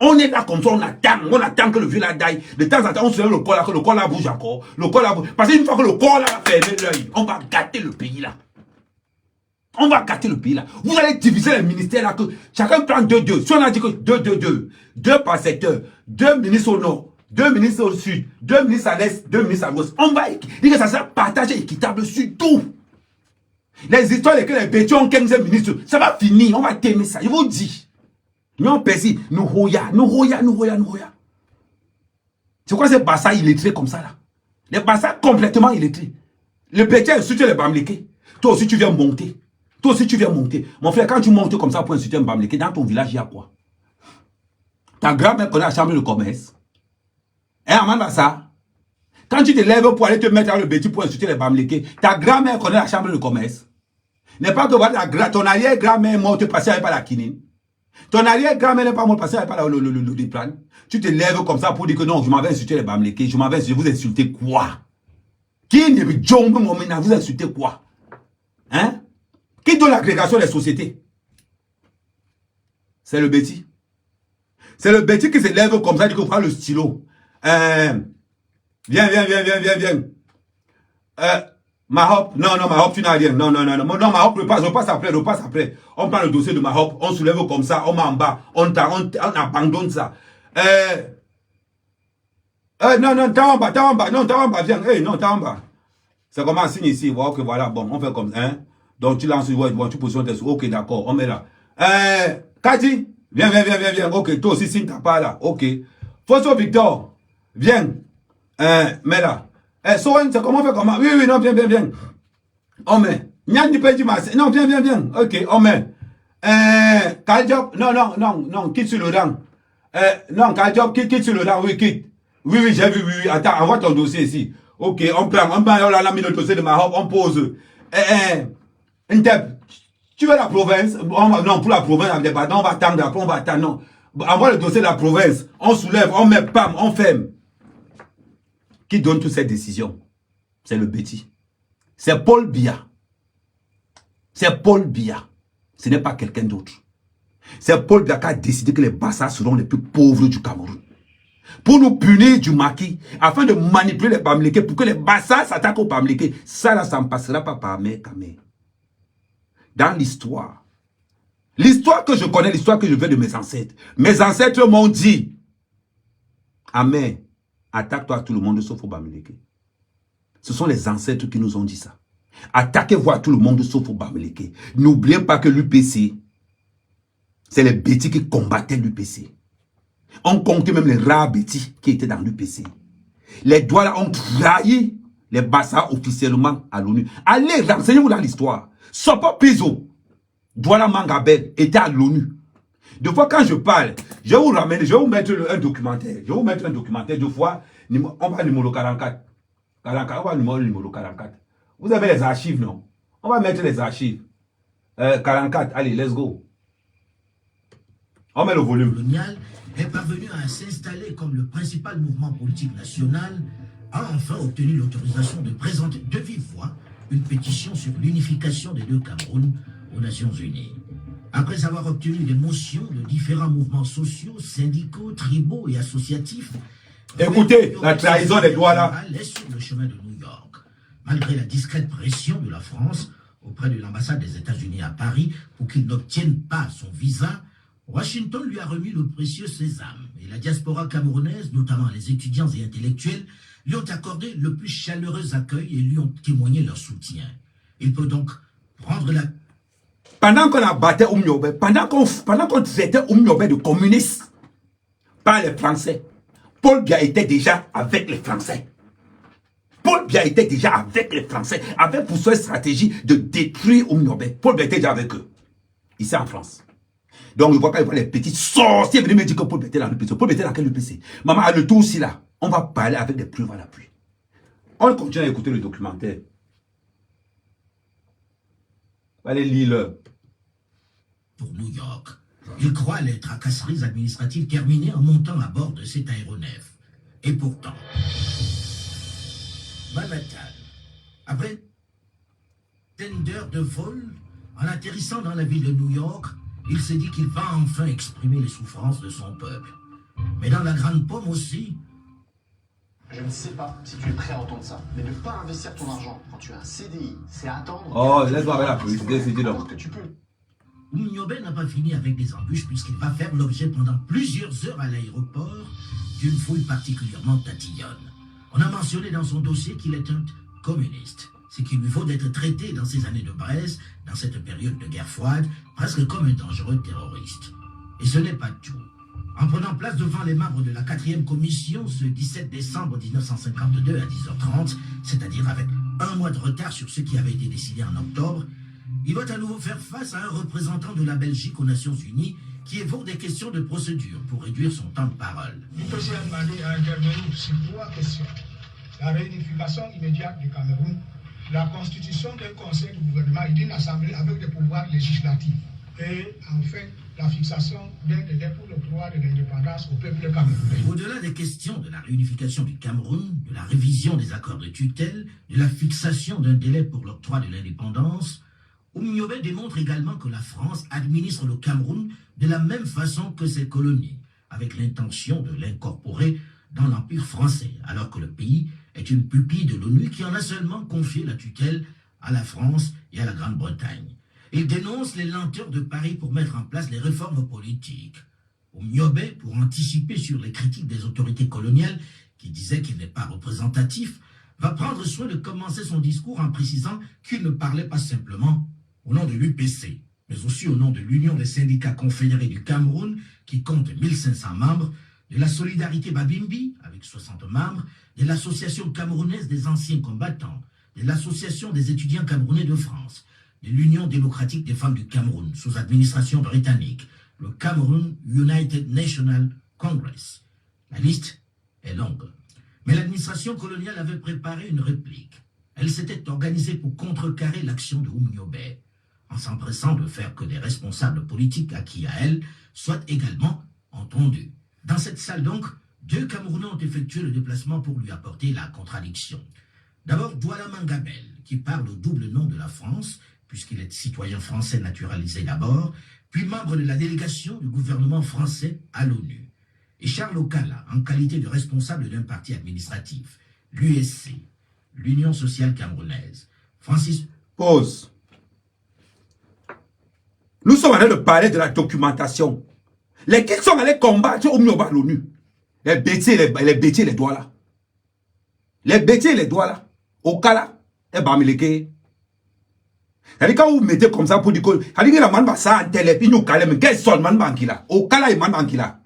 On est là comme ça, on attend que le vieux là daille. De temps en temps, on se lève le corps là, que le corps là bouge encore. Le corps là bouge. Parce qu'une fois que le corps là va fermer l'œil, on va gâter le pays là. On va gâter le pays là. Vous allez diviser les ministères là, que chacun prend 2-2. Si on a dit que 2-2-2, 2 par secteur, 2 ministres au nord, 2 ministres au sud, 2 ministres à l'est, 2 ministres à l'ouest, on va dire que ça sera partagé équitable sur tout. Les histoires lesquelles les bêtis ont 15 ministres, ça va finir, on va t'aimer ça, je vous dis. Nous Persi, nous roya. C'est quoi ces Bassa illettrés comme ça là? Les Bassa complètement illettrés. Le bêtis a insulté les Bamileke. Toi aussi tu viens monter. Toi aussi tu viens monter. Mon frère, quand tu montes comme ça pour insulter un Bamileke, dans ton village, il y a quoi? Ta grand-mère connaît la chambre de commerce. Hein, Amman ça. Quand tu te lèves pour aller te mettre dans le bêtis pour insulter les Bamlékés, ta grand-mère connaît la chambre de commerce. N'est pas que voilà, ton arrière-grand-mère est morte passée avec la quinine. Ton arrière-grand-mère n'est pas morte passée avec le déplan. Tu te lèves comme ça pour dire que non, je m'avais insulté les Bamlékés, je m'avais insulté, vous insultez quoi? Qui ne vous insultez quoi? Hein? Qui donne l'agrégation des sociétés? C'est le bêtis. C'est le bêtis qui se lève comme ça, il prend le stylo. Viens. Mahop, non, Mahop, tu n'as rien. Non, Mahop, repasse après. On prend le dossier de Mahop, on soulève comme ça, on met en bas, on abandonne ça. Non, t'as en bas, viens. Non, t'as en bas. C'est comme un signe ici, ok, voilà, bon, on fait comme ça, hein. Donc tu lances, tu positionnes tes sous, ok, d'accord, on met là. Cathy, viens, ok, toi aussi, signe ta part là, ok. Fosso Victor, viens, mets là. Sowen, c'est comment on fait comment? Oui, non, viens. On met. Nyan du Petit Massé. Non, viens. Ok, on met. Kaljob, non, quitte sur le rang. Non, Kaljob, quitte sur le rang, oui, quitte. Oui, j'ai vu, oui. Attends, envoie ton dossier ici. Ok, on prend, on a mis le dossier de Mahop, on pose. Tu veux la province? Non, pour la province, on va attendre, après on va attendre, non. Envoie le dossier de la province, on soulève, on met, pam, on ferme. Qui donne toutes ces décisions? C'est le bêtis. C'est Paul Biya. C'est Paul Biya. Ce n'est pas quelqu'un d'autre. C'est Paul Biya qui a décidé que les Bassa seront les plus pauvres du Cameroun. Pour nous punir du maquis, afin de manipuler les Bamlékés, pour que les Bassa s'attaquent aux Bamlékés. Ça, là, ça ne passera pas par mes camés. Dans l'histoire que je connais, l'histoire que je veux de mes ancêtres m'ont dit, Amen, attaque-toi à tout le monde sauf aux Bamlékés. Ce sont les ancêtres qui nous ont dit ça. Attaquez-vous à tout le monde sauf aux Bamlékés. N'oubliez pas que l'UPC, c'est les bêtis qui combattaient l'UPC. On comptait même les rares bêtis qui étaient dans l'UPC. Les Douala ont trahi les Bassa officiellement à l'ONU. Allez, renseignez-vous dans l'histoire. Sopo Piso, Douala Mangabel était à l'ONU. Deux fois quand je parle, je vais vous ramener, je vais vous mettre un documentaire. Je vais vous mettre un documentaire. Deux fois, on va numéro 44. On va numéro 44. Vous avez les archives, non? On va mettre les archives. 44, allez, let's go. On met le volume. Colonial est parvenu à s'installer comme le principal mouvement politique national, a enfin obtenu l'autorisation de présenter de vive voix une pétition sur l'unification des deux Camerouns aux Nations Unies. Après avoir obtenu des motions de différents mouvements sociaux, syndicaux, tribaux et associatifs, écoutez, la trahison des Douala est sur le chemin de New York. Malgré la discrète pression de la France auprès de l'ambassade des États-Unis à Paris pour qu'il n'obtienne pas son visa, Washington lui a remis le précieux sésame et la diaspora camerounaise, notamment les étudiants et intellectuels, lui ont accordé le plus chaleureux accueil et lui ont témoigné leur soutien. Il peut donc prendre la... Pendant qu'on abattait Oumniobé, pendant qu'on traitait Oumniobé de communiste par les Français, Paul Biya était déjà avec les Français. Paul Biya était déjà avec les Français, avec pour cette stratégie de détruire Oumniobé. Paul Biya était déjà avec eux, ici en France. Donc je vois quand il voit les petits sorciers venir me dire que Paul Biya était dans l'UPC. Paul Biya était dans quel UPC? Maman, à le tour aussi là, on va parler avec des preuves à l'appui. On continue à écouter le documentaire. Allez, lis-le. Pour New York, il croit les tracasseries administratives terminées en montant à bord de cet aéronef. Et pourtant, Manhattan, après une heure de vol, en atterrissant dans la ville de New York, il s'est dit qu'il va enfin exprimer les souffrances de son peuple. Mais dans la grande pomme aussi, je ne sais pas si tu es prêt à entendre ça, mais ne pas investir ton argent quand tu as un CDI, c'est attendre... Oh, laisse-moi avec la publicité, c'est dit donc. Que tu peux. Oumniobé n'a pas fini avec des embûches puisqu'il va faire l'objet pendant plusieurs heures à l'aéroport d'une fouille particulièrement tatillonne. On a mentionné dans son dossier qu'il est un communiste, ce qu'il lui faut d'être traité dans ces années de Brest, dans cette période de guerre froide, presque comme un dangereux terroriste. Et ce n'est pas tout. En prenant place devant les membres de la 4e commission ce 17 décembre 1952 à 10h30, c'est-à-dire avec un mois de retard sur ce qui avait été décidé en octobre, il va à nouveau faire face à un représentant de la Belgique aux Nations Unies qui évoque des questions de procédure pour réduire son temps de parole. Le président a demandé à intervenir sur 3 questions. La réunification immédiate du Cameroun, la constitution d'un conseil de gouvernement et d'une assemblée avec des pouvoirs législatifs. Et enfin, la fixation d'un délai pour le droit de l'indépendance au peuple camerounais. Au-delà des questions de la réunification du Cameroun, de la révision des accords de tutelle, de la fixation d'un délai pour l'octroi de l'indépendance, Oumniobé démontre également que la France administre le Cameroun de la même façon que ses colonies, avec l'intention de l'incorporer dans l'Empire français, alors que le pays est une pupille de l'ONU qui en a seulement confié la tutelle à la France et à la Grande-Bretagne. Il dénonce les lenteurs de Paris pour mettre en place les réformes politiques. Oumniobé, pour anticiper sur les critiques des autorités coloniales qui disaient qu'il n'est pas représentatif, va prendre soin de commencer son discours en précisant qu'il ne parlait pas simplement au nom de l'UPC, mais aussi au nom de l'Union des syndicats confédérés du Cameroun, qui compte 1500 membres, de la Solidarité Babimbi, avec 60 membres, de l'Association camerounaise des anciens combattants, de l'Association des étudiants camerounais de France, de l'Union démocratique des femmes du Cameroun, sous administration britannique, le Cameroun United National Congress. La liste est longue. Mais l'administration coloniale avait préparé une réplique. Elle s'était organisée pour contrecarrer l'action de Oumniobé, en s'empressant de faire que des responsables politiques acquis à elle soient également entendus. Dans cette salle donc, 2 Camerounais ont effectué le déplacement pour lui apporter la contradiction. D'abord, Douala Mangabel, qui parle au double nom de la France, puisqu'il est citoyen français naturalisé d'abord, puis membre de la délégation du gouvernement français à l'ONU. Et Charles Okala, en qualité de responsable d'un parti administratif, l'USC, l'Union sociale camerounaise. Francis... Pause. Nous sommes en train de parler de la documentation. Les qui sont allés combattre Oumniobé à l'ONU. Les bêtiers, les doigts là. Les bêtiers, les doigts là. Okala et Bamileke. C'est-à-dire quand vous mettez comme ça pour dire que c'est-à-dire la manba ça en télé, puis nous calme, mais quel son manba qui là? Okala et manba qui là.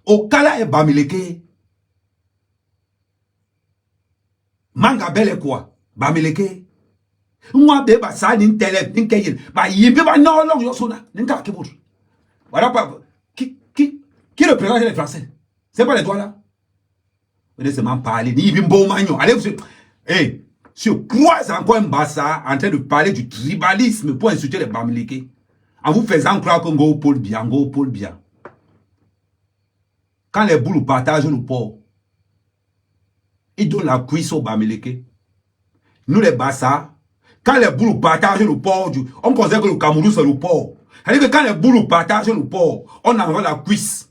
Okala et Bamileke. Mangabel est quoi? Bamileke. Moi, bébé, ça, n'in télé, n'in kayil. Bah, yébé, bah, non, non, yosona. N'in ka kibur. Voilà, pas. Qui représente les Français? C'est pas les doigts là? Vous laissez m'en parler. Ni bimbo magnon. Allez, vous. Eh, si vous croisez encore un bassa en train de parler du tribalisme pour insulter les Bamileke, en vous faisant croire qu'on go Paul bien, go Paul bien. Quand les boules partagent le port, ils donnent la cuisse aux Bamileke. Nous, les Bassa, quand les boules partagent le port, on considère que le Cameroun, c'est le port. C'est-à-dire que quand les boules partagent le port, on envoie la cuisse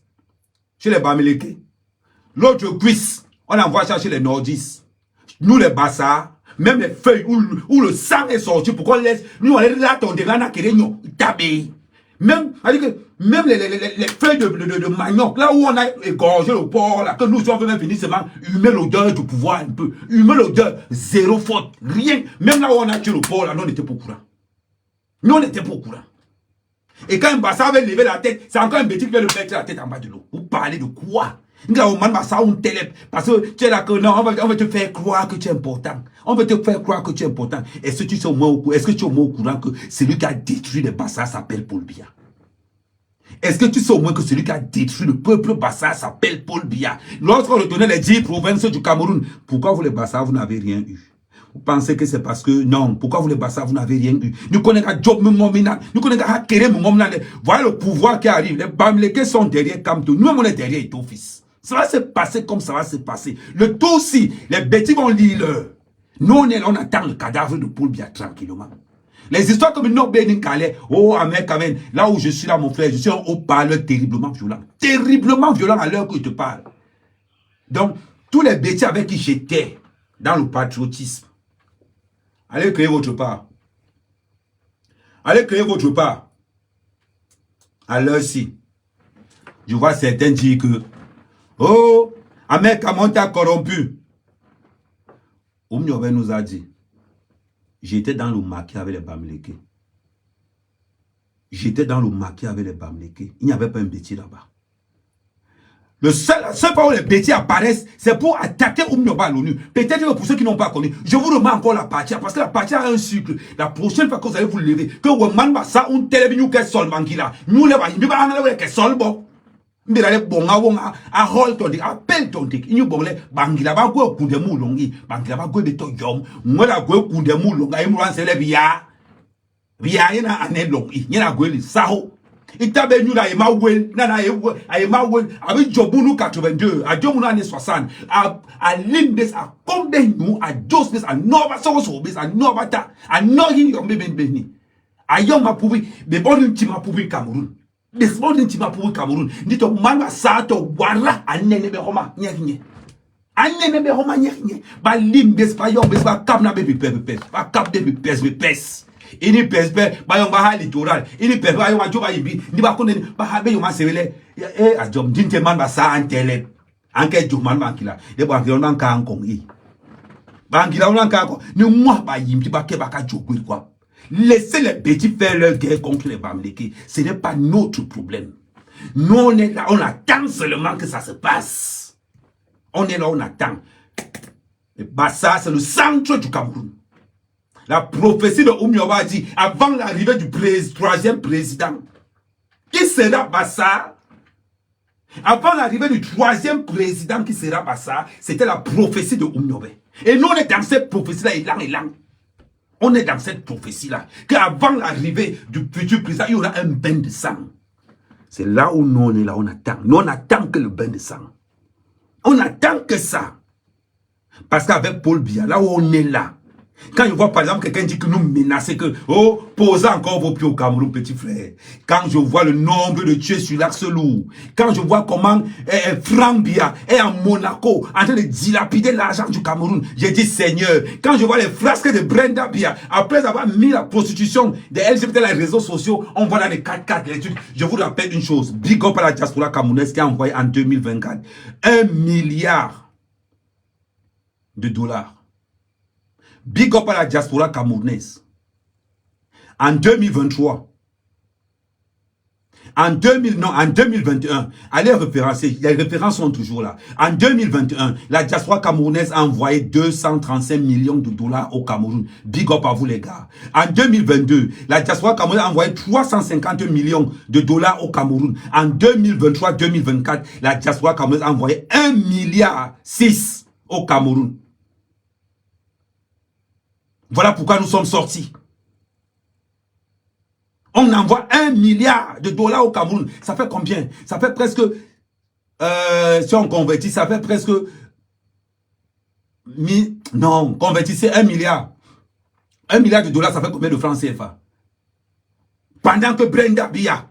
chez les Bamileke. L'autre cuisse, on envoie ça chez les Nordistes. Nous, les Bassa, même les feuilles où le sang est sorti, pourquoi on laisse, nous, on est là, on est là, même les feuilles de manioc, là où on a égorgé le porc, là, que nous sommes même venus seulement humer l'odeur du pouvoir un peu. Humer l'odeur, zéro faute, rien. Même là où on a tué le porc, là, nous on était pas au courant. Nous on était pas au courant. Et quand un Bassa avait levé la tête, c'est encore un bêtise qui vient le mettre la tête en bas de l'eau. Vous parlez de quoi? Parce que tu es là que non, on va te faire croire que tu es important. On va te faire croire que tu es important. Est-ce que tu es au moins au courant que celui qui a détruit les Bassa s'appelle Paul Biya? Est-ce que tu sais au moins que celui qui a détruit le peuple Bassa s'appelle Paul Biya? Lorsqu'on retournait les 10 provinces du Cameroun, pourquoi vous les Bassa, vous n'avez rien eu? Vous pensez que c'est parce que, non, pourquoi vous les Bassa, vous n'avez rien eu? Nous connaissons Job Mumomina, nous connaissons Hakere Mumomina. Voilà le pouvoir qui arrive. Les Bamileke sont derrière Kamto. Nous, on est derrière Ito-Fils. Ça va se passer comme ça va se passer. Le tout aussi, les bêtis vont lire l'heure. Nous, on attend le cadavre de Paul Biya tranquillement. Les histoires comme nous, oh, Amen, là où je suis là, mon frère, je suis un haut-parleur terriblement violent. Terriblement violent à l'heure que je te parle. Donc, tous les bêtis avec qui j'étais dans le patriotisme, allez créer votre part. Allez créer votre part. À l'heure-ci, je vois certains dire que oh, Ahmed Kamonta corrompu. Oumniobé nous a dit, j'étais dans le maquis avec les Bamileke. J'étais dans le maquis avec les Bamileke. Il n'y avait pas un bêtis là-bas. La seule fois où les bêtis apparaissent, c'est pour attaquer Oumnioba à l'ONU. Peut-être pour ceux qui n'ont pas connu, je vous remets encore la partie, parce que la partie a un cycle. La prochaine fois que vous allez vous lever, que vous m'en ça, on télévision qu'est sol manquila. Nous les voyons, nous allons qu'est sol bon. Nous allons bon à hold ton dick, appelle ton dick. Nous bon les bangila va go kunde moulongi, bangila va go de to yom. Moi la go kunde moulonga, il m'a se lever ya. Via yana ane longi, yana go le sao. Itabe nous là ema wel nana ema wel avec Jobunu 82 à Jomunu années 60 à Limbes à Combe nous à Josbes à Nova Sosobes à Novata à Nohin Yombe Beni à Yoma Poubi de bon tima Poubi Cameroun des bon tima Poubi Cameroun dit to manga sato wara anene be Roma nyeknye anene be Roma nyeknye ba Limbes pa Yombes ba Kamna be pepes ba Kap be pes ini pespe bayon ba ha littoral ini pespe bayon ba joba yibi ni ba ko ni ba ha be yo ma sewele ajom dinte man ba sa antele anke joman bankila de ba ngiron nan kan kon yi bankila on kan ko ni moi ba yimti ba ke ba ka jogwe quoi. Laissez les petits faire leur guerre contre les Bamileke, ce n'est pas notre problème. Nous on est là, on attend seulement que ça se passe. On est là, on attend. Et Bassa, c'est le centre du Cameroun. La prophétie de Oumnioba dit, avant l'arrivée du troisième président, qui sera Bassa? Avant l'arrivée du troisième président qui sera Bassa, c'était la prophétie de Oumnioba. Et nous, on est dans cette prophétie-là, et là. On est dans cette prophétie-là, qu'avant l'arrivée du futur président, il y aura un bain de sang. C'est là où nous, on est là, on attend. Nous, on attend que le bain de sang. On attend que ça. Parce qu'avec Paul Biya, là où on est là, quand je vois par exemple quelqu'un dit que nous menacer que, oh, posez encore vos pieds au Cameroun, petit frère. Quand je vois le nombre de tués sur l'Axe Lourd, quand je vois comment Franck Biya est en Monaco, en train de dilapider l'argent du Cameroun, j'ai dit Seigneur, quand je vois les frasques de Brenda Biya, après avoir mis la prostitution des LGBT dans les réseaux sociaux, on voit dans les 4x4 les trucs. Je vous rappelle une chose, big up à la diaspora camerounaise qui a envoyé en 2024 $1 milliard. Big up à la diaspora camerounaise. En 2023, en 2021, allez référencer, les références sont toujours là. En 2021, la diaspora camerounaise a envoyé $235 millions au Cameroun. Big up à vous les gars. En 2022, la diaspora camerounaise a envoyé $350 millions au Cameroun. En 2023-2024, la diaspora camerounaise a envoyé $1,6 milliard au Cameroun. Voilà pourquoi nous sommes sortis. On envoie $1 milliard au Cameroun. Ça fait combien? Ça fait presque, si on convertit, ça fait presque, non, convertissez $1 milliard. $1 milliard, ça fait combien de francs CFA? Pendant que Brenda Biya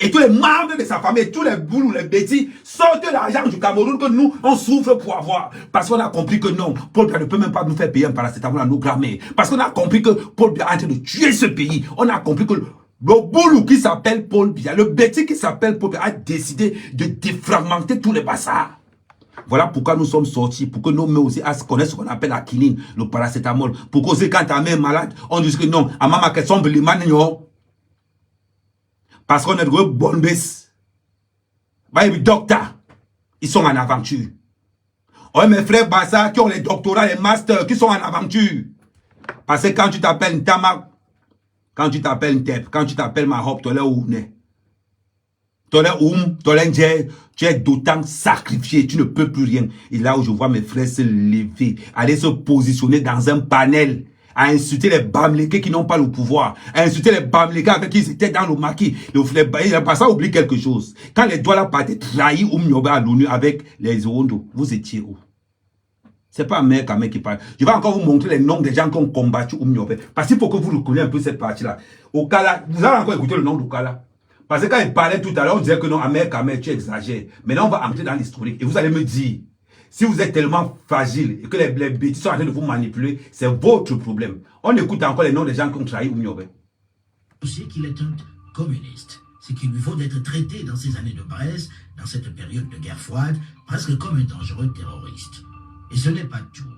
et tous les membres de sa famille, tous les boulous, les bêtis, sortent l'argent du Cameroun que nous, on souffre pour avoir. Parce qu'on a compris que non, Paul Biya ne peut même pas nous faire payer un paracétamol à nos grammaires. Parce qu'on a compris que Paul Biya est en train de tuer ce pays. On a compris que le boulou qui s'appelle Paul Biya, le bêtis qui s'appelle Paul Biya a décidé de défragmenter tous les bassards. Voilà pourquoi nous sommes sortis, pour que nos mères aussi connaissent ce qu'on appelle la quinine, le paracétamol. Pour que quand ta mère est malade, on dise que non, à maman qu'elle semble les manignon. Parce qu'on est de bonnes baisses. Les docteurs, ils sont en aventure. Oh, mes frères Bassa qui ont les doctorats, les masters, qui sont en aventure. Parce que quand tu t'appelles Ntamak, quand tu t'appelles Ntep, quand tu t'appelles Mahop, tu es Oune. Tu es d'autant sacrifié, tu ne peux plus rien. Et là où je vois mes frères se lever, aller se positionner dans un panel, à insulter les Bamileke qui n'ont pas le pouvoir, à insulter les Bamileke avec qui ils étaient dans le maquis. Il n'a pas ça oublié quelque chose. Quand les Douala partaient trahir Oumnioba à l'ONU avec les Ondo, vous étiez où? C'est pas un mec qui parle. Je vais encore vous montrer les noms des gens qui ont combattu Oumnioba. Parce qu'il faut que vous reconnaissiez un peu cette partie-là. Okala, vous avez encore écouté le nom d'Okala? Parce que quand il parlait tout à l'heure, on disait que non, Ahmed Kamel, tu exagères. Maintenant, on va entrer dans l'historique. Et vous allez me dire, si vous êtes tellement fragile et que les bêtises sont en train de vous manipuler, c'est votre problème. On écoute encore les noms des gens qui ont trahi Oumnioba. C'est qu'il est un communiste. C'est qu'il lui faut d'être traité dans ces années de Brest, dans cette période de guerre froide, presque comme un dangereux terroriste. Et ce n'est pas tout.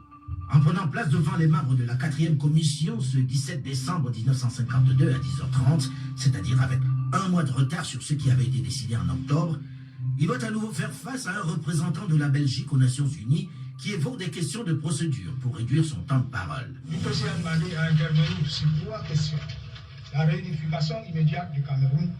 En prenant place devant les membres de la 4e commission ce 17 décembre 1952 à 10h30, c'est-à-dire avec un mois de retard sur ce qui avait été décidé en octobre, il doit à nouveau faire face à un représentant de la Belgique aux Nations Unies qui évoque des questions de procédure pour réduire son temps de parole. Il peut se demander à intervenir sur 3 questions. La réunification immédiate du Cameroun,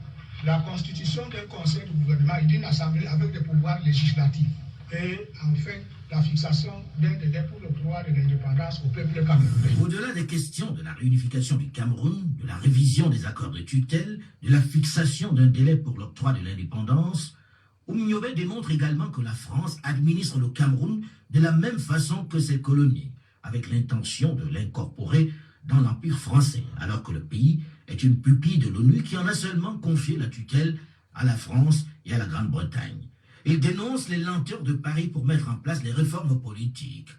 la constitution d'un conseil de gouvernement et d'une assemblée avec des pouvoirs législatifs. Et enfin, la fixation d'un délai pour le droit de l'indépendance au peuple camerounais. Au-delà des questions de la réunification du Cameroun, de la révision des accords de tutelle, de la fixation d'un délai pour l'octroi de l'indépendance, Oumniobé démontre également que la France administre le Cameroun de la même façon que ses colonies, avec l'intention de l'incorporer dans l'Empire français, alors que le pays est une pupille de l'ONU qui en a seulement confié la tutelle à la France et à la Grande-Bretagne. Il dénonce les lenteurs de Paris pour mettre en place les réformes politiques.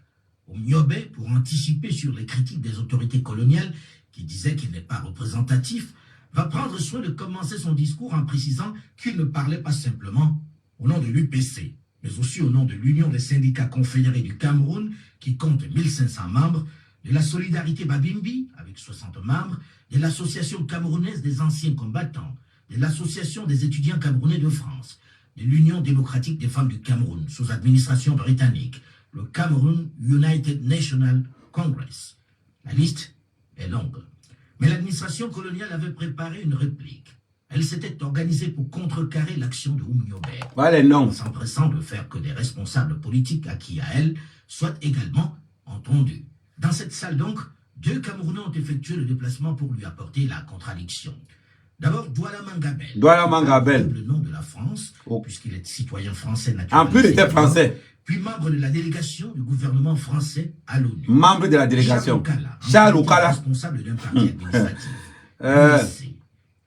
Oumniobé, pour anticiper sur les critiques des autorités coloniales qui disaient qu'il n'est pas représentatif, va prendre soin de commencer son discours en précisant qu'il ne parlait pas simplement au nom de l'UPC, mais aussi au nom de l'Union des syndicats confédérés du Cameroun, qui compte 1500 membres, de la Solidarité Babimbi, avec 60 membres, de l'Association camerounaise des anciens combattants, de l'Association des étudiants camerounais de France, de l'Union démocratique des femmes du Cameroun, sous administration britannique, le Cameroun United National Congress. La liste est longue. Mais l'administration coloniale avait préparé une réplique. Elle s'était organisée pour contrecarrer l'action de Oumniobé, en s'empressant de faire que des responsables politiques acquis à elle soient également entendus. Dans cette salle donc, 2 Camerounais ont effectué le déplacement pour lui apporter la contradiction. D'abord, Douala Mangabel. Douala Mangabel. Le nom de la France, puisqu'il est citoyen français naturel. En plus, il était français. Puis membre de la délégation du gouvernement français à l'ONU. Membre de la délégation. Charles Okala. Responsable d'un parti administratif.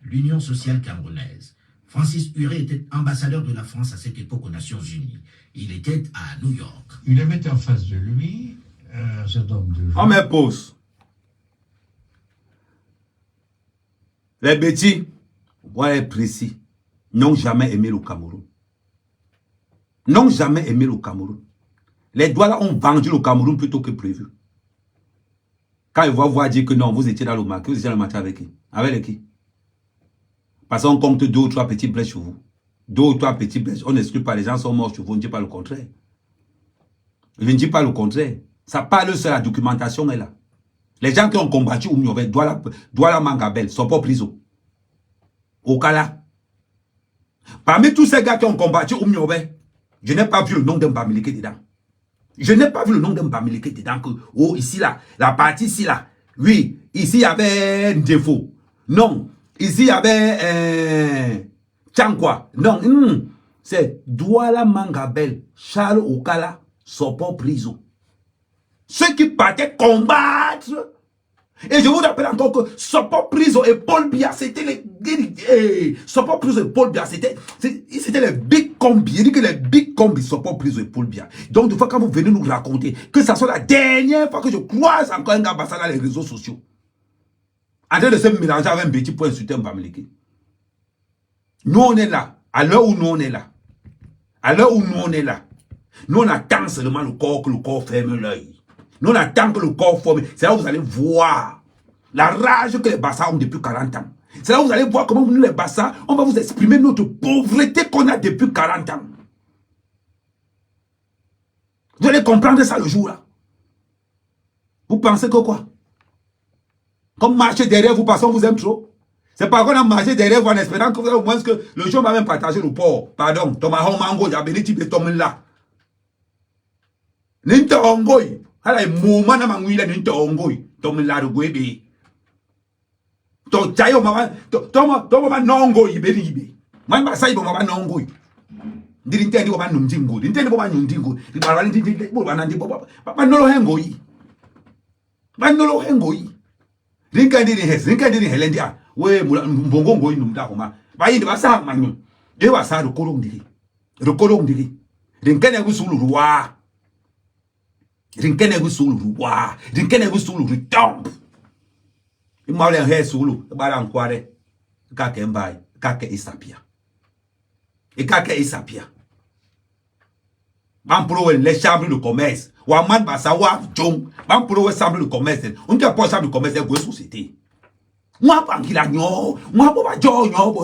L'Union sociale camerounaise. Francis Huré était ambassadeur de la France à cette époque aux Nations Unies. Il était à New York. Il avait en face de lui un certain nombre de gens. On me pose. Les bêtis, voilà précis, n'ont jamais aimé le Cameroun. N'ont jamais aimé le Cameroun. Les Douala ont vendu le Cameroun plutôt que prévu. Quand ils vont voir dire que non, vous étiez dans le marché, vous étiez dans le marché avec qui? Avec qui? Parce qu'on compte 2 ou 3 petits blés chez vous. 2 ou 3 petits blés. On n'exclut pas, les gens sont morts chez vous, on ne dit pas le contraire. Je ne dis pas le contraire. Ça parle sur la documentation est là. Les gens qui ont combattu Oumniobé, Douala Mangabel, sont pas prison. Okala. Parmi tous ces gars qui ont combattu Oumniobé, je n'ai pas vu le nom d'un Bamileke dedans. Je n'ai pas vu le nom d'un Bamileke dedans. Que, oh, ici là, la partie ici là. Oui, ici il y avait un défaut. Non, ici il y avait Tchankwa. Non, c'est Douala Mangabel, Charles Okala, sont pas prison. Ceux qui partaient combattre. Et je vous rappelle encore que Sopo Priso et Paul Biya, c'était les... Sopo Priso et Paul Biya, c'était les big combis. Il dit que les big combis, Sopo Priso et Paul Biya. Donc, des fois, quand vous venez nous raconter que ça soit la dernière fois que je croise encore un gars dans les réseaux sociaux, en train de se mélanger avec un petit point insulté, un Bamileke. Nous, on est là. À l'heure où nous, on est là. À l'heure où nous, on est là. Nous, on attend seulement le corps, que le corps ferme l'œil. Nous, on attend que le corps forme. C'est là où vous allez voir la rage que les Bassa ont depuis 40 ans. C'est là où vous allez voir comment nous, les Bassa, on va vous exprimer notre pauvreté qu'on a depuis 40 ans. Vous allez comprendre ça le jour-là. Vous pensez que quoi? Comme marcher derrière vous parce qu'on vous aime trop. C'est pas qu'on a marché derrière vous en espérant que vous avez au moins que le jour va même partager le port. Pardon. Thomas Homango, Yabeli Tibé Tomela. Ninta Ongoy. Hala moment na manguila ninta Ongoy. Tomela de Gwebe. To Chayo Mama. Toma Nongo Ibeli Ibe. Mamba Saibo Mama Nongo. Dirinte ndi Boba Numjingo. Dirinte ndi Boba Numjingo. Dibarani ndi Boba Nandi Boba. Papa Nolo Hengoyi. Banolo Hengoyi. Rinkandiri Helendia. We mbongo ngoyi numda homa bayindi basa manyu de wasa ro kolong digi rinkene gusulu ruwa rinkene gusulu ritomp imawle he sulu bala nkware kake mbai kake isapia Bampro les chambres de commerce wa man basa wa jong Bampro chambre de commerce on te pas chambre de commerce go société. Moi, Bangila, non. Moi, Boba,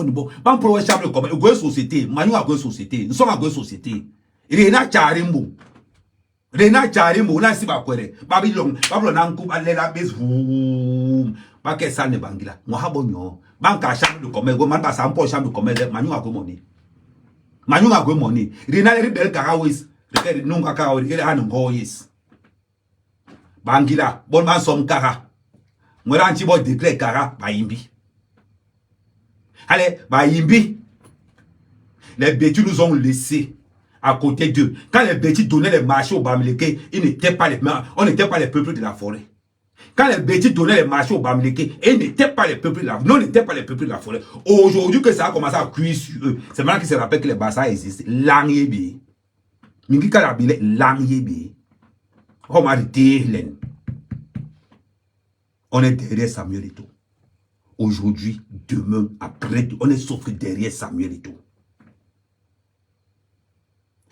bon. Ban pro chambre comme une société. Manu a une société. Nous sommes à une société. Rena Charimbo. Rena Charimbo, là, c'est pas quoi. Babylon, Nankou, Alela, Bezou. Pas que ça ne Bangila. Moi, bon, Banka chambre de commerce. Go, man, pas ça, un chambre de commerce. Manu a money. Manu a money. Rena, Rebel Karawis. Rebel, non, Kakao, il a un goyes. Bangila, bon man, som Kara. Moi, l'antibo déclare Kara, Baimbi. Allez, Baimbi. Les bêtis nous ont laissés à côté d'eux. Quand les bêtis donnaient les marchés aux Bamileke, on n'était pas les peuples de la forêt. Quand les bêtis donnaient les marchés aux Bamileke, ils n'étaient pas les peuples de la forêt. Non, ils n'étaient pas les peuples de la forêt. Aujourd'hui que ça a commencé à cuire sur eux, c'est maintenant qu'ils se rappellent que les Bassa existent. Langébi. Mingi Kalabile, Langébi. On m'a dit, on est derrière Samuel Eto'o. Aujourd'hui, demain, après, on est sauf derrière Samuel Eto'o.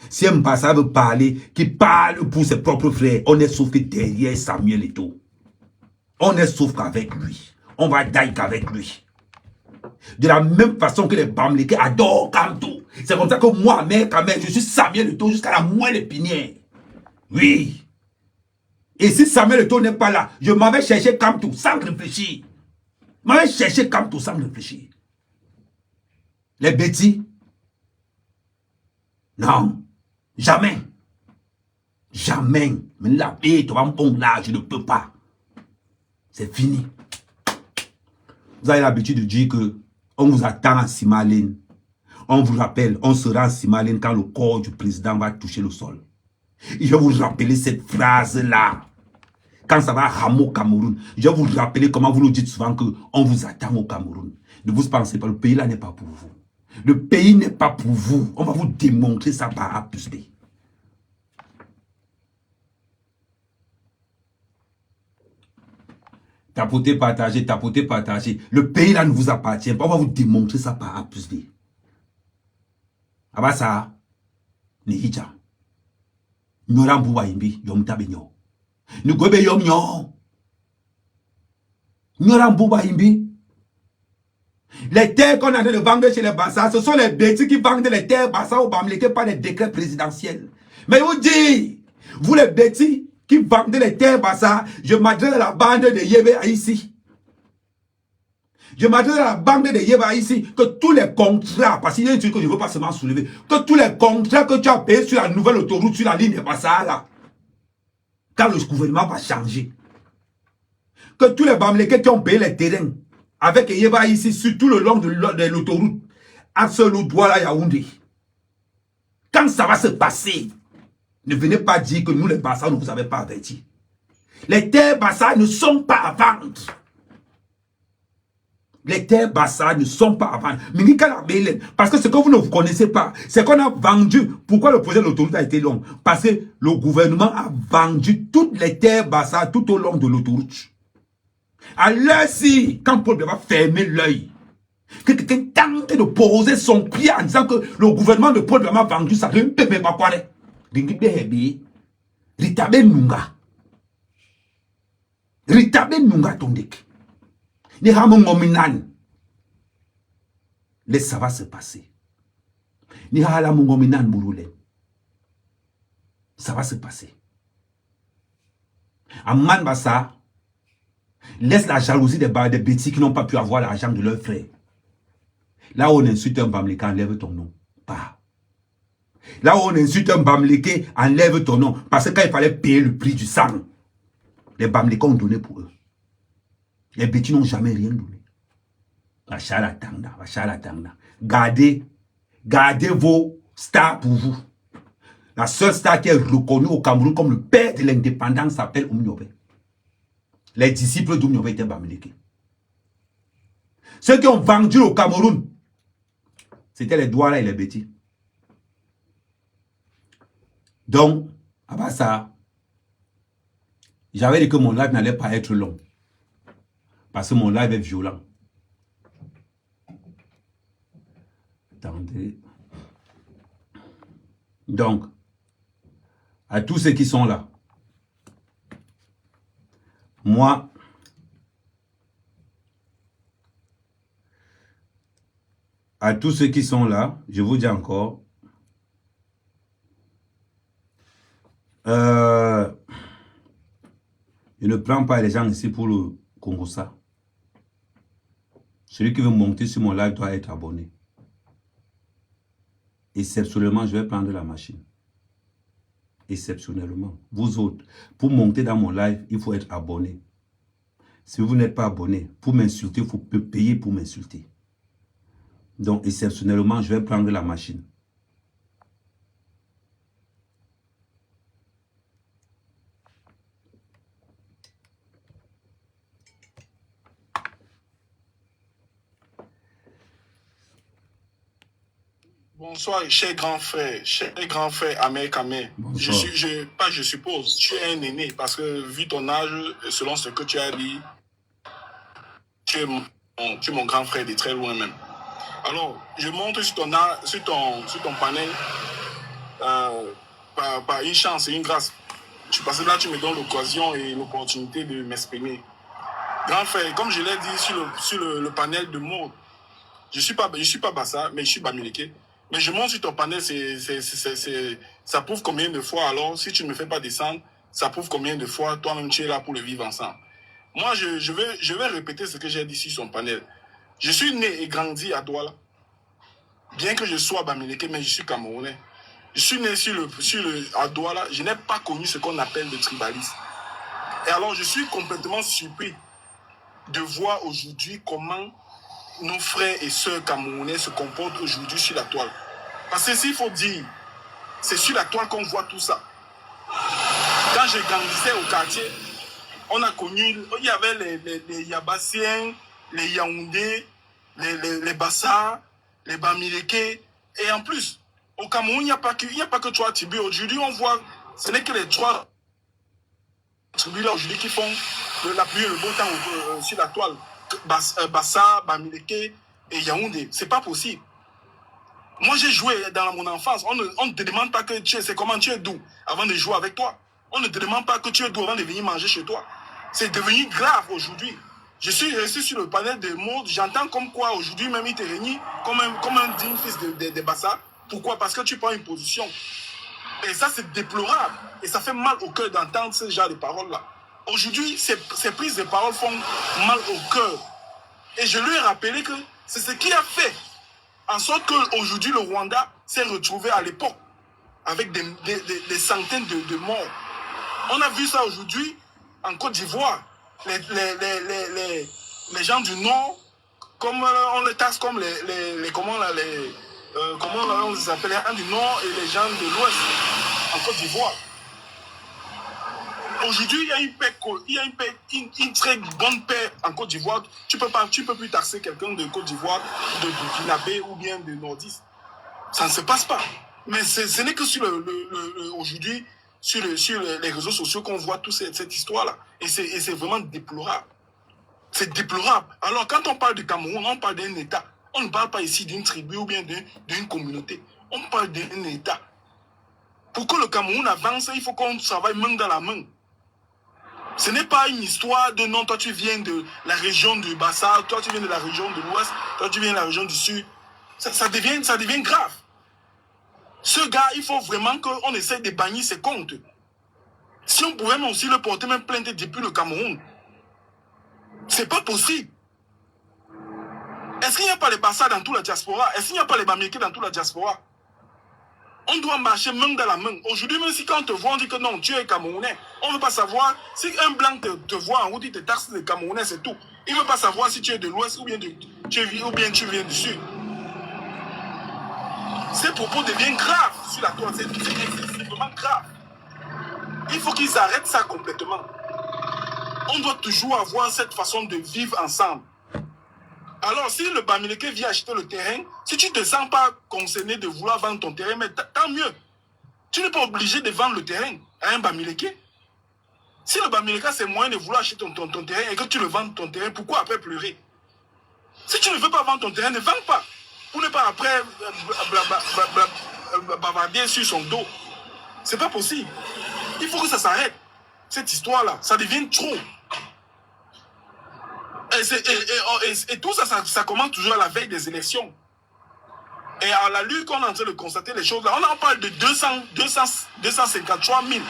Si un Bassa veut parler, qui parle pour ses propres frères, on est sauf derrière Samuel Eto'o. On est sauf qu'avec lui. On va daï qu'avec lui. De la même façon que les Bamileke adorent Kamto. C'est comme ça que moi, mère, je suis Samuel Eto'o jusqu'à la moelle épinière. Oui. Et si Samuel Eto'o n'est pas là, je m'avais cherché Kamto sans réfléchir. Je m'avais cherché Kamto sans réfléchir. Les bêtis? Non. Jamais. Jamais. Mais la bête, là, je ne peux pas. C'est fini. Vous avez l'habitude de dire que on vous attend à Simalène. On vous rappelle, on sera à Simalène quand le corps du président va toucher le sol. Et je vais vous rappeler cette phrase-là. Quand ça va à Hamo, Cameroun, je vais vous rappeler comment vous nous dites souvent qu'on vous attend au Cameroun. Ne vous pensez pas, le pays là n'est pas pour vous. Le pays n'est pas pour vous. On va vous démontrer ça par A plus B. Tapoter, partager, tapoter, partager. Le pays là ne vous appartient pas. On va vous démontrer ça par A plus B. Abasa, Nihija. Nyorambu wa imbi, yom tabenyo. Nugobe yom nyo. Nyorambu wa imbi. Les terres qu'on a de vendre chez les Bassa, ce sont les bêtis qui vendent les terres Bassa au Bamileke par des décrets présidentiels. Mais vous dites, vous les bêtis qui vendent les terres Bassa, je m'adresse à la bande de Yévé ici. Je m'adresse à la bande de Yévé ici, que tous les contrats, parce qu'il y a un truc que je ne veux pas seulement soulever, que tous les contrats que tu as payés sur la nouvelle autoroute, sur la ligne Bassa là, quand le gouvernement va changer, que tous les Bamileke qui ont payé les terrains, avec Yéba ici, sur tout le long de l'autoroute, à ce Douala Yaoundé. Quand ça va se passer, ne venez pas dire que nous les Bassa ne vous avez pas averti. Les terres Bassa ne sont pas à vendre. Les terres Bassa ne sont pas à vendre. Parce que ce que vous ne connaissez pas, c'est qu'on a vendu. Pourquoi le projet de l'autoroute a été long? Parce que le gouvernement a vendu toutes les terres Bassa tout au long de l'autoroute. À l'heure-ci, quand Paul va fermer l'œil, que quelqu'un tente de poser son pied en disant que le gouvernement de Paul a vendu ça, ne peut pas quoi. Ritabe Nunga. Ritabe Nunga tondek. Ni hamon mominan. Laisse ça va se passer. Ni halamon mominan mouroule. Ça va se passer. Amman Bassa. Laisse la jalousie des bêtis qui n'ont pas pu avoir l'argent de leurs frères. Là où on insulte un Bamileke, enlève ton nom. Pas. Là où on insulte un Bamileke, enlève ton nom. Parce que quand il fallait payer le prix du sang, les Bamileke ont donné pour eux. Les bêtis n'ont jamais rien donné. Gardez vos stars pour vous. La seule star qui est reconnue au Cameroun comme le père de l'indépendance s'appelle Oumniobé. Les disciples d'Oumniobé étaient Bamileke. Ceux qui ont vendu au Cameroun, c'était les Douala et les bêtis. Donc, à ça, j'avais dit que mon live n'allait pas être long. Parce que mon live est violent. Attendez. Donc, à tous ceux qui sont là, moi, À tous ceux qui sont là, je vous dis encore, je ne prends pas les gens ici pour le Congo ça. Celui qui veut monter sur mon live doit être abonné. Exceptionnellement, je vais prendre la machine. Exceptionnellement. Vous autres, pour monter dans mon live, il faut être abonné. Si vous n'êtes pas abonné, pour m'insulter, il faut payer pour m'insulter. Donc, exceptionnellement, je vais prendre la machine. Bonsoir, cher grand frère Ahmed Kamé. Je suppose, tu es un aîné parce que vu ton âge, selon ce que tu as dit, tu es mon grand frère de très loin même. Alors, je monte sur ton panel par une chance et une grâce. Parce que là, tu me donnes l'occasion et l'opportunité de m'exprimer. Grand frère, comme je l'ai dit sur le panel de mots, je suis pas Bassa, mais je suis Bamileke. Mais je monte sur ton panel, ça prouve combien de fois, alors, si tu ne me fais pas descendre, ça prouve combien de fois toi-même tu es là pour le vivre ensemble. Moi, je vais répéter ce que j'ai dit sur son panel. Je suis né et grandi à Douala. Bien que je sois Bamileke, mais je suis Camerounais. Je suis né à Douala, je n'ai pas connu ce qu'on appelle le tribalisme. Et alors, je suis complètement surpris de voir aujourd'hui comment nos frères et sœurs camerounais se comportent aujourd'hui sur la toile. Parce que s'il faut dire, c'est sur la toile qu'on voit tout ça. Quand je grandissais au quartier, on a connu, il y avait les Yabassiens, les Yaoundés, les Bassa, les Bamileke. Et en plus, au Cameroun, il n'y a pas que trois tribus. Aujourd'hui, on voit, ce n'est que les trois tribus là aujourd'hui qui font la pluie et le beau temps sur la toile. Bassa, Bamileke et Yaoundé. C'est pas possible. Moi, j'ai joué dans mon enfance. On ne te demande pas que c'est comment tu es d'où avant de jouer avec toi. On ne te demande pas que tu es d'où avant de venir manger chez toi. C'est devenu grave aujourd'hui. Je suis resté sur le panel de mots. J'entends comme quoi aujourd'hui même il te réunit comme un digne fils de Bassa. Pourquoi? Parce que tu prends une position. Et ça, c'est déplorable. Et ça fait mal au cœur d'entendre ce genre de paroles-là. Aujourd'hui, ces prises de parole font mal au cœur. Et je lui ai rappelé que c'est ce qui a fait en sorte qu'aujourd'hui, le Rwanda s'est retrouvé à l'époque avec des centaines de morts. On a vu ça aujourd'hui en Côte d'Ivoire. Les gens du Nord, comme on les taxe comme comment on les appelle, les gens du Nord et les gens de l'Ouest en Côte d'Ivoire. Aujourd'hui, il y a une très bonne paix en Côte d'Ivoire. Tu peux plus taxer quelqu'un de Côte d'Ivoire, de Burkinabé ou bien de Nordiste. Ça ne se passe pas. Mais ce n'est que sur aujourd'hui, sur les réseaux sociaux qu'on voit toute cette histoire-là. Et c'est vraiment déplorable. C'est déplorable. Alors, quand on parle du Cameroun, on parle d'un État. On ne parle pas ici d'une tribu ou bien d'une communauté. On parle d'un État. Pour que le Cameroun avance, il faut qu'on travaille main dans la main. Ce n'est pas une histoire de non, toi tu viens de la région du Bassa, toi tu viens de la région de l'Ouest, toi tu viens de la région du Sud. Ça devient grave. Ce gars, il faut vraiment qu'on essaie de bannir ses comptes. Si on pouvait même aussi le porter même plainte depuis le Cameroun. C'est pas possible. Est-ce qu'il n'y a pas les Bassa dans toute la diaspora? Est-ce qu'il n'y a pas les Bamileke dans toute la diaspora? On doit marcher main dans la main. Aujourd'hui, même si quand on te voit, on dit que non, tu es Camerounais. On ne veut pas savoir si un blanc te voit en route, il te taxe de Camerounais, c'est tout. Il ne veut pas savoir si tu es de l'Ouest ou bien tu viens du Sud. Ces propos deviennent graves sur la toile. C'est vraiment grave. Il faut qu'ils arrêtent ça complètement. On doit toujours avoir cette façon de vivre ensemble. Alors, si le Bamileke vient acheter le terrain, si tu ne te sens pas concerné de vouloir vendre ton terrain, mais tant mieux. Tu n'es pas obligé de vendre le terrain à un Bamileke. Si le Bamileke, c'est moyen de vouloir acheter ton terrain et que tu le vends ton terrain, pourquoi après pleurer? Si tu ne veux pas vendre ton terrain, ne vends pas. Pour ne pas après bavarder sur son dos. C'est pas possible. Il faut que ça s'arrête. Cette histoire-là, ça devient trop. Et tout ça commence toujours à la veille des élections. Et à la lutte qu'on est en train de constater les choses là, on en parle de 253 000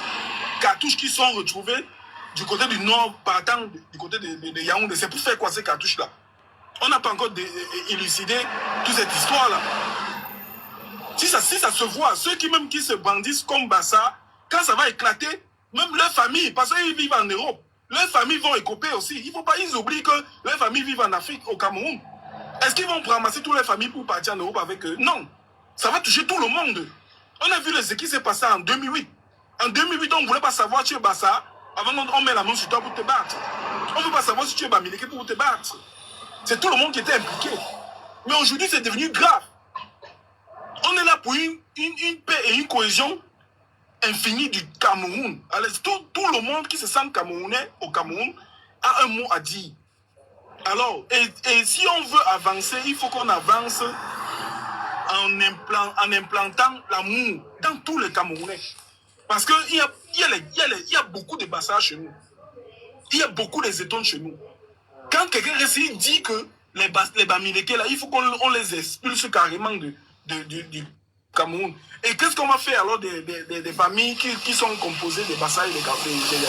cartouches qui sont retrouvées du côté du nord, partant du côté de Yaoundé. C'est pour faire quoi ces cartouches-là? On n'a pas encore élucidé toute cette histoire-là. Si ça se voit, ceux qui se bandissent comme Bassa, quand ça va éclater, même leurs familles, parce qu'ils vivent en Europe, leurs familles vont écoper aussi. Il ne faut pas, ils oublient que leurs familles vivent en Afrique, au Cameroun. Est-ce qu'ils vont ramasser toutes les familles pour partir en Europe avec eux? Non. Ça va toucher tout le monde. On a vu ce qui s'est passé en 2008. En 2008, on ne voulait pas savoir si tu es Bassa. Avant, on met la main sur toi pour te battre. On ne veut pas savoir si tu es Bamileke pour te battre. C'est tout le monde qui était impliqué. Mais aujourd'hui, c'est devenu grave. On est là pour une paix et une cohésion infinie du Cameroun. Alors, tout le monde qui se sent camerounais au Cameroun a un mot à dire. Alors, et si on veut avancer, il faut qu'on avance en implantant l'amour dans tous les Camerounais. Parce qu'il y a beaucoup de Bassa chez nous. Il y a beaucoup de Zétons chez nous. Quand quelqu'un dit que les Bamileke, là, il faut qu'on les expulse carrément du Cameroun. Et qu'est-ce qu'on va faire alors des familles qui sont composées de Bassa et de Yaoundé?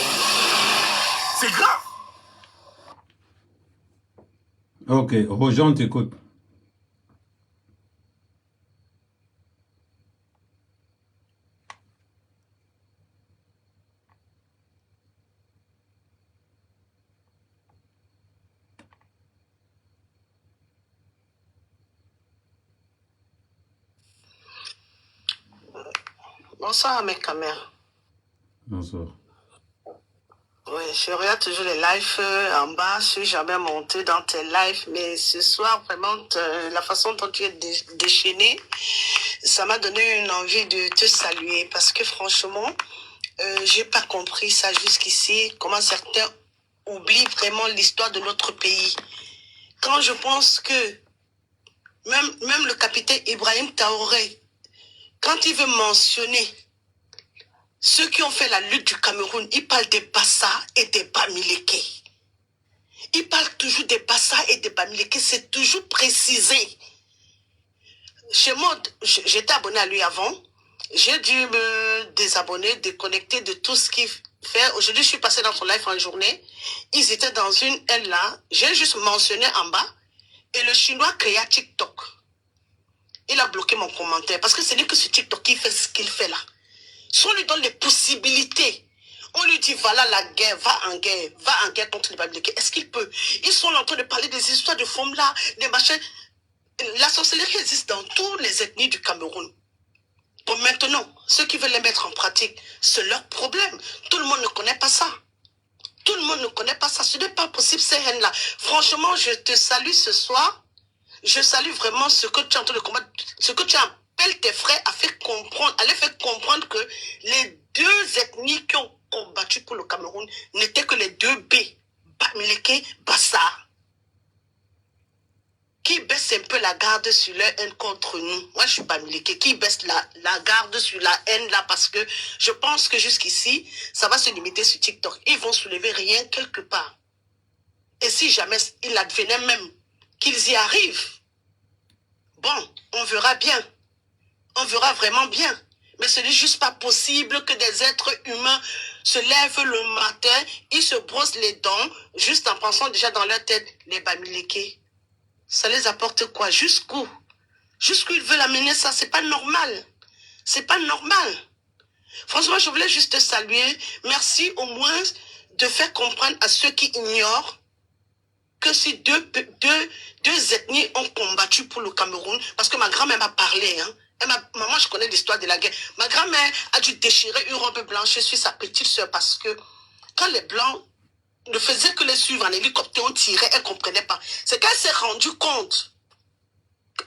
C'est grave. Ok, Roger, on t'écoute. Bonsoir mes caméras. Bonsoir. Oui, je regarde toujours les lives en bas. Je suis jamais montée dans tes lives, mais ce soir, vraiment, la façon dont tu es déchaîné, ça m'a donné une envie de te saluer parce que franchement, j'ai pas compris ça jusqu'ici, comment certains oublient vraiment l'histoire de notre pays. Quand je pense que même le capitaine Ibrahim Traoré, quand il veut mentionner ceux qui ont fait la lutte du Cameroun, il parle des Bassa et des Bamileke. Il parle toujours des Bassa et des Bamileke, c'est toujours précisé. Chez moi, j'étais abonné à lui avant. J'ai dû me désabonner, déconnecter de tout ce qu'il fait. Aujourd'hui, je suis passé dans son live en journée. Ils étaient dans une aile là. J'ai juste mentionné en bas. Et le Chinois créa TikTok. Il a bloqué mon commentaire parce que ce n'est que ce TikTok qui fait ce qu'il fait là. Si on lui donne les possibilités, on lui dit voilà la guerre, va en guerre contre les Bamileke. Est-ce qu'il peut? Ils sont en train de parler des histoires de femmes là, des machins. La sorcellerie existe dans toutes les ethnies du Cameroun. Bon, maintenant, ceux qui veulent les mettre en pratique, c'est leur problème. Tout le monde ne connaît pas ça. Tout le monde ne connaît pas ça. Ce n'est pas possible ces haines-là. Franchement, je te salue ce soir. Je salue vraiment ce que tu es en train de combattre, ce que tu appelles tes frères à faire comprendre, à les faire comprendre que les deux ethnies qui ont combattu pour le Cameroun n'étaient que les deux B, Bamileke, Bassa, qui baissent un peu la garde sur leur haine contre nous. Moi, je suis Bamileke, qui baisse la garde sur la haine là, parce que je pense que jusqu'ici, ça va se limiter sur TikTok. Ils vont soulever rien quelque part. Et si jamais il advenait même qu'ils y arrivent, bon, on verra bien. On verra vraiment bien. Mais ce n'est juste pas possible que des êtres humains se lèvent le matin, ils se brossent les dents, juste en pensant déjà dans leur tête, les Bamileke. Ça les apporte quoi? Jusqu'où? Jusqu'où ils veulent amener ça? C'est pas normal. C'est pas normal. Franchement, je voulais juste te saluer. Merci au moins de faire comprendre à ceux qui ignorent que ces deux ethnies ont combattu pour le Cameroun, parce que ma grand-mère m'a parlé. Hein. Maman, je connais l'histoire de la guerre. Ma grand-mère a dû déchirer une robe blanche sur sa petite soeur, parce que quand les Blancs ne faisaient que les suivre en hélicoptère, on tirait, elle ne comprenait pas. C'est qu'elle s'est rendue compte.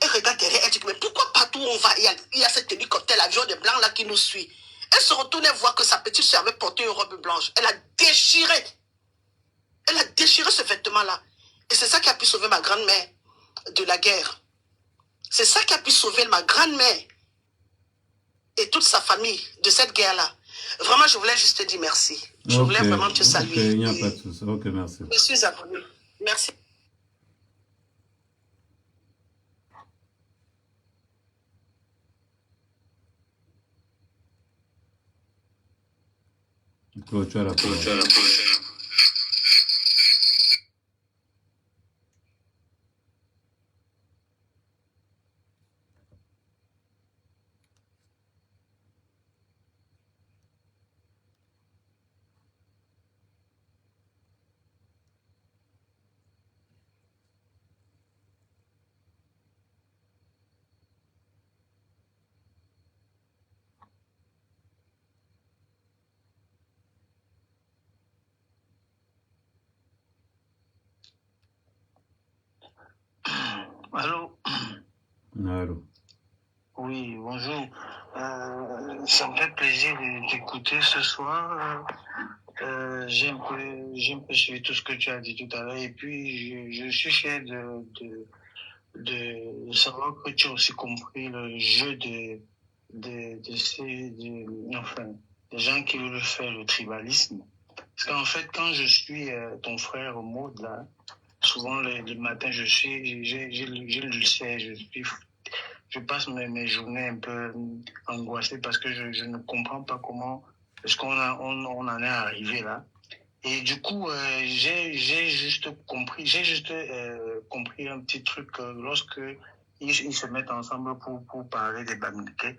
Elle regarde derrière, elle dit, mais pourquoi partout où on va, il y a cet hélicoptère, l'avion des Blancs là qui nous suit. Elle se retournait voir que sa petite soeur avait porté une robe blanche. Elle a déchiré. Elle a déchiré ce vêtement-là. Et c'est ça qui a pu sauver ma grand-mère de la guerre. C'est ça qui a pu sauver ma grand-mère et toute sa famille de cette guerre-là. Vraiment, je voulais juste te dire merci. Je voulais vraiment te saluer. Il n'y a pas de souci. Ok, merci. Je suis abonné. Merci. Clôture la parole. Allô? Allô. Oui, bonjour. Ça me fait plaisir d'écouter ce soir. J'ai un peu suivi tout ce que tu as dit tout à l'heure et puis je suis fier de savoir que tu as aussi compris le jeu enfin, des gens qui veulent faire le tribalisme. Parce qu'en fait, quand je suis ton frère Maud, là, souvent le matin, je passe mes journées un peu angoissées parce que je ne comprends pas comment est-ce qu'on en est arrivé là. Et du coup, j'ai juste compris un petit truc lorsque ils se mettent ensemble pour parler des Bamileke.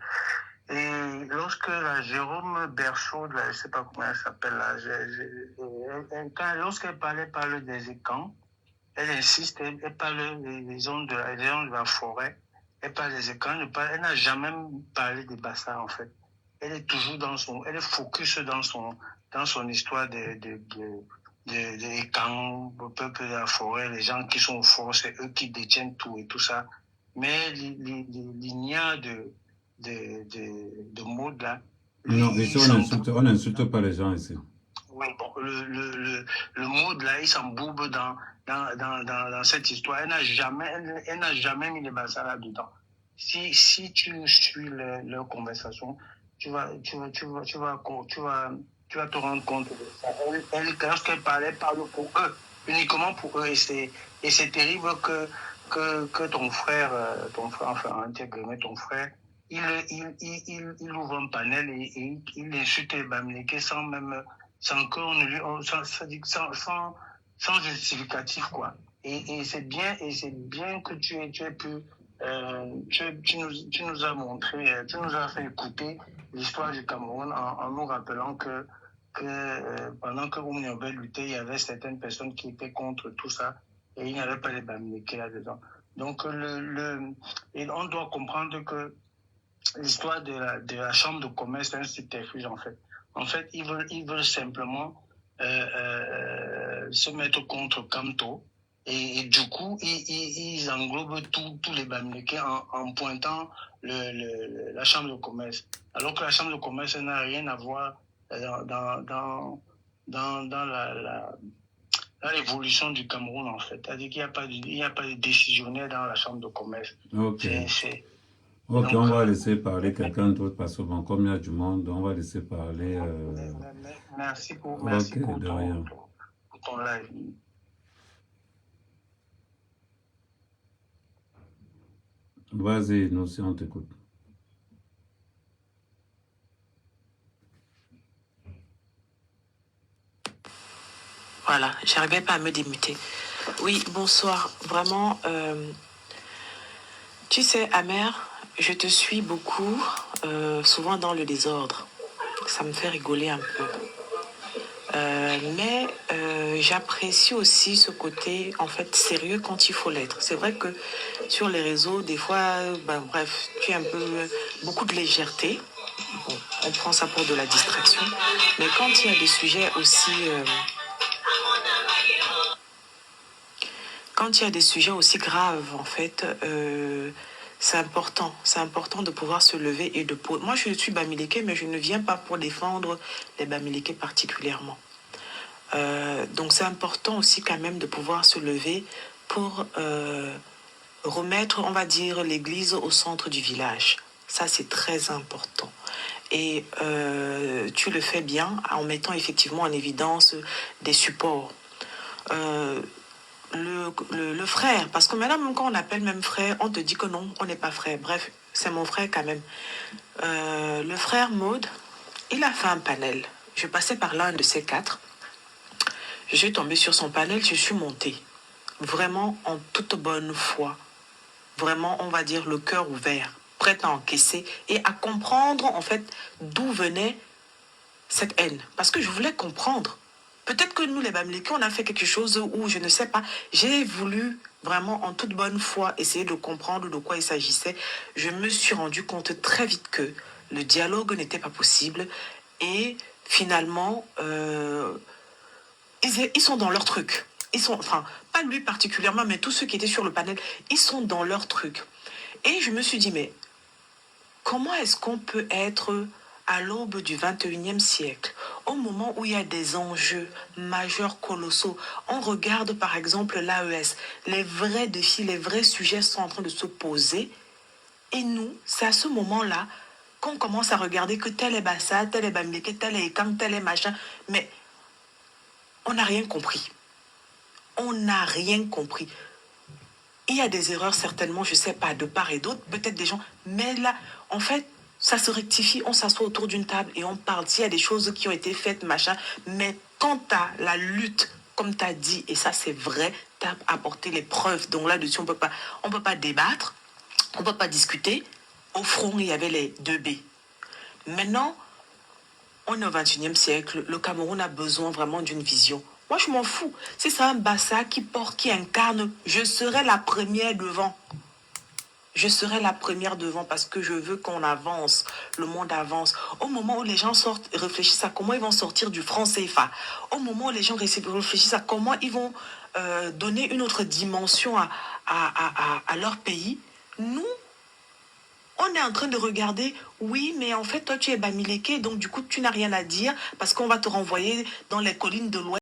Et lorsque la Jérôme Berchaud, là, je sais pas comment elle s'appelle là, lorsqu'elle parle des écans, elle insiste, elle parle des zones de la forêt, elle parle des écans, elle n'a jamais parlé des bassins en fait. Elle est toujours elle est focus dans son histoire des camps, le peuple de la forêt, les gens qui sont forts, c'est eux qui détiennent tout et tout ça. Mais l'igna de mots là. Non, ici on n'insulte pas les gens ici. Oui, bon, le mot là, il s'embourbe dans cette histoire. Elle n'a jamais mis les bassins là-dedans. Si tu suis leur conversation, tu vas te rendre compte de ça. Lorsqu'elle parle pour eux, uniquement pour eux. Et c'est terrible que ton frère, enfin, intégré, ton frère, il ouvre un panel et il insulte les Bamileke sans justificatif, quoi. Et c'est bien que tu aies pu, tu nous as montré, tu nous as fait écouter l'histoire du Cameroun en nous rappelant que pendant que Oumniobel luttait, il y avait certaines personnes qui étaient contre tout ça et il n'y avait pas les Bamileke là-dedans. Donc, et on doit comprendre que l'histoire de la chambre de commerce est un subterfuge, en fait. En fait, ils veulent simplement se mettre contre Kamto et du coup, ils englobent tous les Bamileke en pointant la chambre de commerce. Alors que la chambre de commerce n'a rien à voir dans l'évolution du Cameroun, en fait. C'est-à-dire qu'il n'y a pas de décisionnaire dans la chambre de commerce. Ok. Ok, on va laisser parler quelqu'un d'autre parce que bon, comme il y a du monde, on va laisser parler. Merci pour ton live. Vas-y, nous aussi on t'écoute. Voilà, j'arrivais pas à me démuter. Oui, bonsoir. Vraiment, tu sais, Amer, je te suis beaucoup, souvent dans le désordre. Ça me fait rigoler un peu. Mais j'apprécie aussi ce côté, en fait, sérieux quand il faut l'être. C'est vrai que sur les réseaux, des fois, bref, tu as beaucoup de légèreté. Bon, on prend ça pour de la distraction. Mais quand il y a des sujets aussi... quand il y a des sujets aussi graves, en fait, c'est important de pouvoir se lever et de... Moi, je suis Bamileke, mais je ne viens pas pour défendre les Bamileke particulièrement. Donc, c'est important aussi quand même de pouvoir se lever pour remettre, on va dire, l'église au centre du village. Ça, c'est très important. Et tu le fais bien en mettant effectivement en évidence des supports. Le frère, parce que maintenant, même quand on appelle même frère, on te dit que non, on n'est pas frère. Bref, c'est mon frère quand même. Le frère Maud, il a fait un panel. Je passais par l'un de ces 4. Je suis tombée sur son panel, je suis montée. Vraiment en toute bonne foi. Vraiment, on va dire, le cœur ouvert, prête à encaisser et à comprendre, en fait, d'où venait cette haine. Parce que je voulais comprendre. Peut-être que nous, les Bamileke, on a fait quelque chose où, je ne sais pas, j'ai voulu vraiment, en toute bonne foi, essayer de comprendre de quoi il s'agissait. Je me suis rendu compte très vite que le dialogue n'était pas possible. Et finalement, ils sont dans leur truc. Ils sont, enfin, pas lui particulièrement, mais tous ceux qui étaient sur le panel, ils sont dans leur truc. Et je me suis dit, mais comment est-ce qu'on peut être à l'aube du 21e siècle, au moment où il y a des enjeux majeurs colossaux? On regarde par exemple l'AES, les vrais défis, les vrais sujets sont en train de se poser. Et nous, c'est à ce moment-là qu'on commence à regarder que tel est Bassa, tel est Bamileke, tel est Ekang, tel est machin. Mais on n'a rien compris. On n'a rien compris. Il y a des erreurs certainement, je ne sais pas, de part et d'autre, peut-être des gens. Mais là, en fait, ça se rectifie, on s'assoit autour d'une table et on parle. S'il y a des choses qui ont été faites, machin. Mais quant à la lutte, comme tu as dit, et ça c'est vrai, tu as apporté les preuves. Donc là-dessus, on peut pas débattre, on ne peut pas discuter. Au front, il y avait les 2 B. Maintenant, on est au 21e siècle, le Cameroun a besoin vraiment d'une vision. Moi, je m'en fous. Si c'est un Bassa qui incarne, je serai la première devant. Je serai la première devant parce que je veux qu'on avance, le monde avance. Au moment où les gens réfléchissent à comment ils vont sortir du franc CFA, au moment où les gens réfléchissent à comment ils vont donner une autre dimension à leur pays, nous, on est en train de regarder, oui, mais en fait, toi, tu es Bamileke, donc du coup, tu n'as rien à dire parce qu'on va te renvoyer dans les collines de l'Ouest.